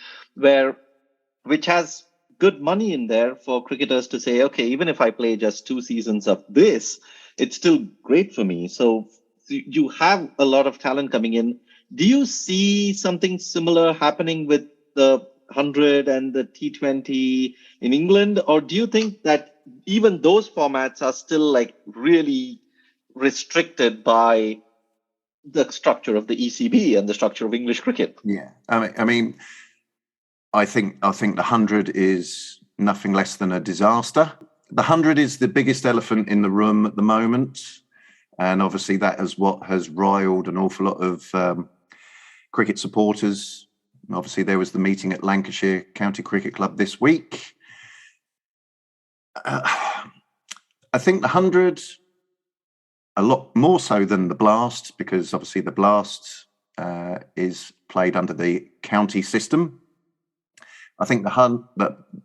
which has good money in there for cricketers to say, okay, even if I play just 2 seasons of this, it's still great for me. So you have a lot of talent coming in. Do you see something similar happening with the 100 and the T20 in England? Or do you think that even those formats are still like really restricted by the structure of the ECB and the structure of English cricket? Yeah, I mean, I think the 100 is nothing less than a disaster. The 100 is the biggest elephant in the room at the moment, and obviously that is what has riled an awful lot of cricket supporters. Obviously, there was the meeting at Lancashire County Cricket Club this week. I think the 100, a lot more so than the Blast, because obviously the Blast is played under the county system. I think the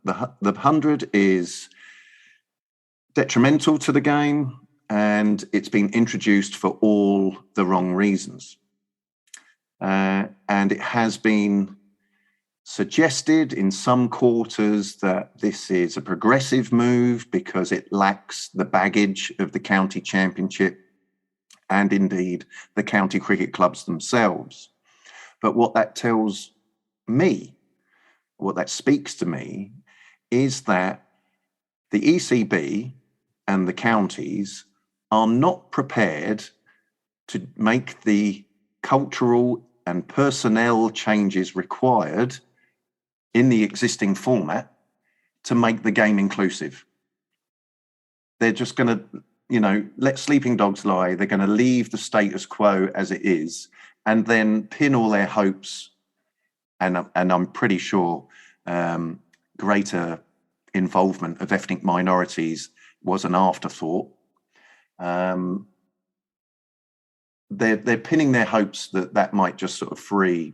100 is detrimental to the game, and it's been introduced for all the wrong reasons. And it has been suggested in some quarters that this is a progressive move because it lacks the baggage of the county championship and indeed the county cricket clubs themselves. But what that tells me, what that speaks to me, is that the ECB and the counties are not prepared to make the cultural and personnel changes required in the existing format to make the game inclusive. They're just going to, let sleeping dogs lie. They're going to leave the status quo as it is and then pin all their hopes, and I'm pretty sure greater involvement of ethnic minorities was an afterthought. They're pinning their hopes that might just sort of free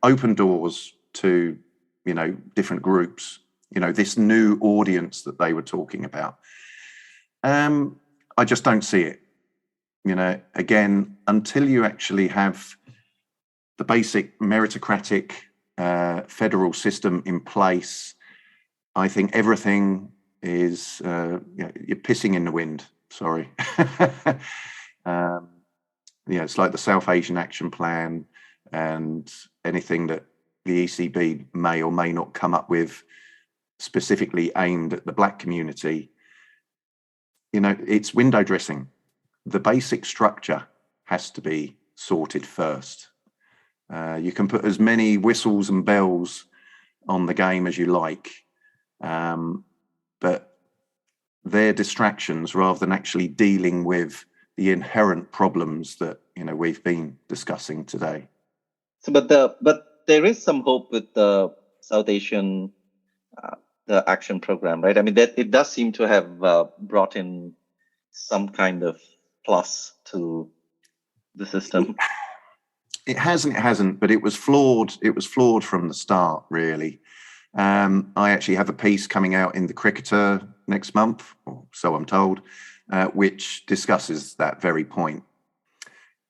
open doors to different groups, this new audience that they were talking about. I just don't see it. Again, until you actually have the basic meritocratic federal system in place, I think everything is you're pissing in the wind. Sorry. It's like the South Asian Action Plan and anything that the ECB may or may not come up with specifically aimed at the black community. It's window dressing. The basic structure has to be sorted first. You can put as many whistles and bells on the game as you like, but they're distractions rather than actually dealing with the inherent problems that we've been discussing today. So, but there is some hope with the South Asian the action program, right? I mean, that it does seem to have brought in some kind of plus to the system. It hasn't, but it was flawed. It was flawed from the start, really. I actually have a piece coming out in the Cricketer next month, or so I'm told, which discusses that very point.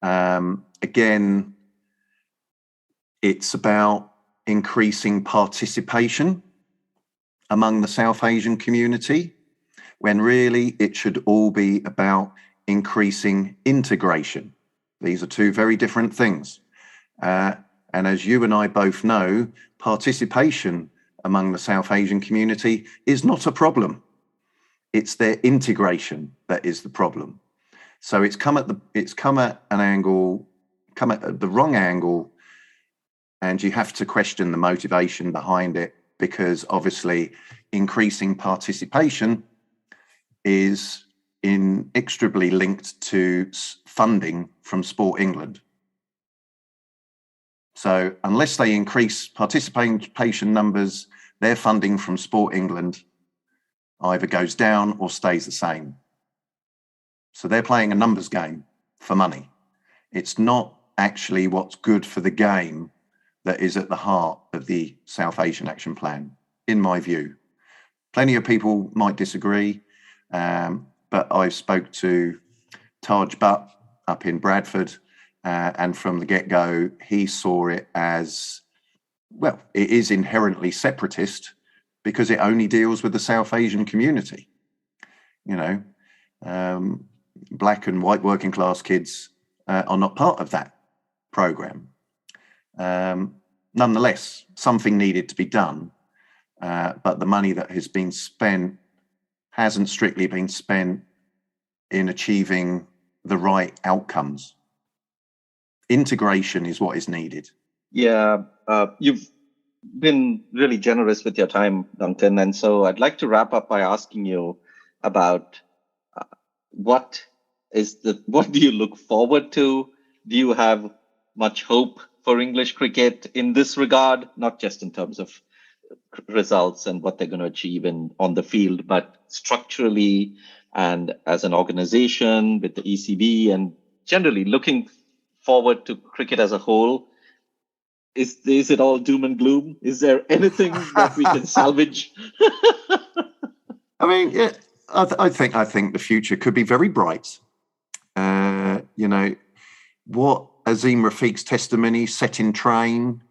Again, it's about increasing participation among the South Asian community, when really it should all be about increasing integration. These are two very different things. And as you and I both know, participation among the South Asian community is not a problem. It's their integration that is the problem. So it's come at the wrong angle, and you have to question the motivation behind it, because obviously increasing participation is inextricably linked to funding from Sport England. So unless they increase participation numbers, their funding from Sport England either goes down or stays the same. So they're playing a numbers game for money. It's not actually what's good for the game that is at the heart of the South Asian Action Plan, in my view. Plenty of people might disagree, but I spoke to Taj Butt up in Bradford, and from the get-go, he saw it as, well, it is inherently separatist because it only deals with the South Asian community. Black and white working class kids are not part of that program. Nonetheless, something needed to be done, but the money that has been spent hasn't strictly been spent in achieving the right outcomes. Integration is what is needed. Yeah, you've been really generous with your time, Duncan, and so I'd like to wrap up by asking you about what do you look forward to? Do you have much hope for English cricket in this regard, not just in terms of results and what they're going to achieve on the field, but structurally and as an organization with the ECB and generally looking forward to cricket as a whole? Is it all doom and gloom? Is there anything that we can salvage? I mean, yeah, I think the future could be very bright. What Azeem Rafiq's testimony set in train,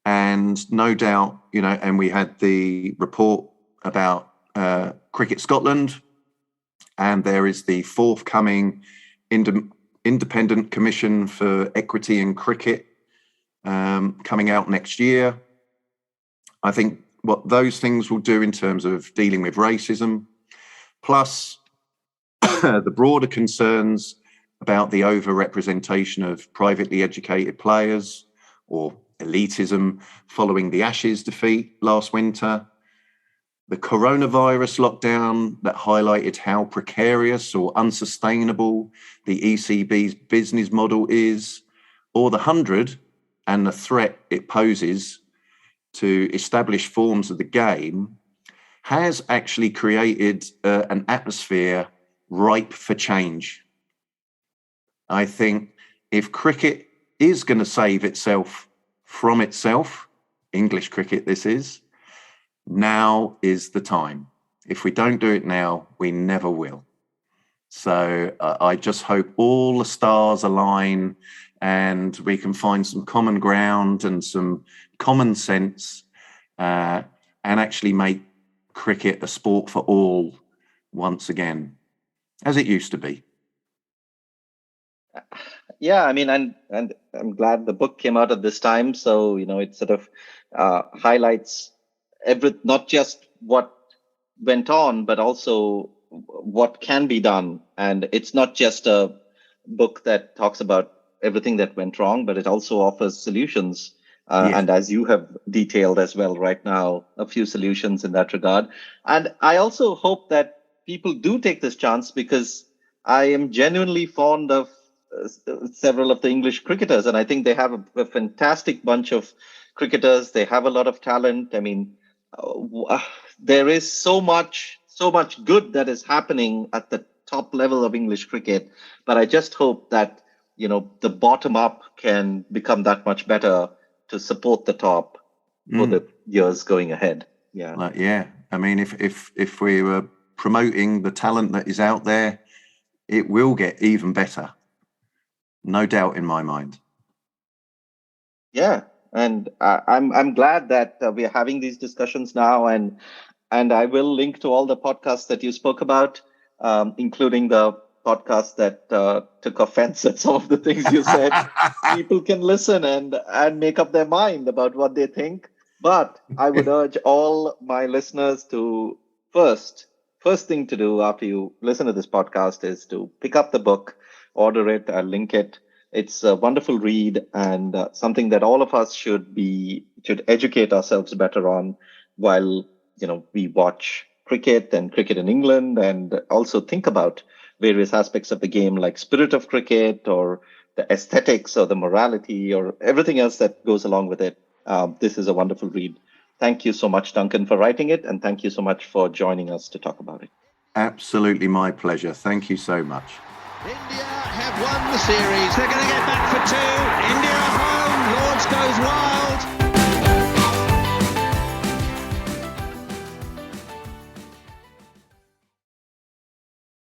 and no doubt, and we had the report about Cricket Scotland, and there is the forthcoming Independent Commission for Equity in Cricket coming out next year. I think what those things will do in terms of dealing with racism, plus the broader concerns about the overrepresentation of privately educated players or elitism following the Ashes defeat last winter. the coronavirus lockdown that highlighted how precarious or unsustainable the ECB's business model is, or the 100 and the threat it poses to established forms of the game, has actually created an atmosphere ripe for change. I think if cricket is going to save itself from itself, English cricket this is, now is the time. If we don't do it now, we never will. So I just hope all the stars align and we can find some common ground and some common sense and actually make cricket a sport for all once again, as it used to be. Yeah, I mean, and I'm glad the book came out at this time. So, it sort of highlights not just what went on, but also what can be done. And it's not just a book that talks about everything that went wrong, but it also offers solutions. Yes. And as you have detailed as well right now, a few solutions in that regard. And I also hope that people do take this chance, because I am genuinely fond of several of the English cricketers, and I think they have a fantastic bunch of cricketers. They have a lot of talent. I mean, there is so much good that is happening at the top level of English cricket, but I just hope that the bottom up can become that much better to support the top for the years going ahead. Yeah. I mean, if we were promoting the talent that is out there, it will get even better. No doubt in my mind. Yeah, and I'm glad that we are having these discussions now, and I will link to all the podcasts that you spoke about, including the podcast that took offense at some of the things you said. People can listen and make up their mind about what they think. But I would urge all my listeners to first thing to do after you listen to this podcast is to pick up the book, order it, I'll link it. It's a wonderful read, and something that all of us should educate ourselves better on while we watch cricket and cricket in England, and also think about various aspects of the game like spirit of cricket or the aesthetics or the morality or everything else that goes along with it. This is a wonderful read. Thank you so much, Duncan, for writing it, and thank you so much for joining us to talk about it. Absolutely my pleasure. Thank you so much. India have won the series. They're going to get back for two. India home. Lords goes wild.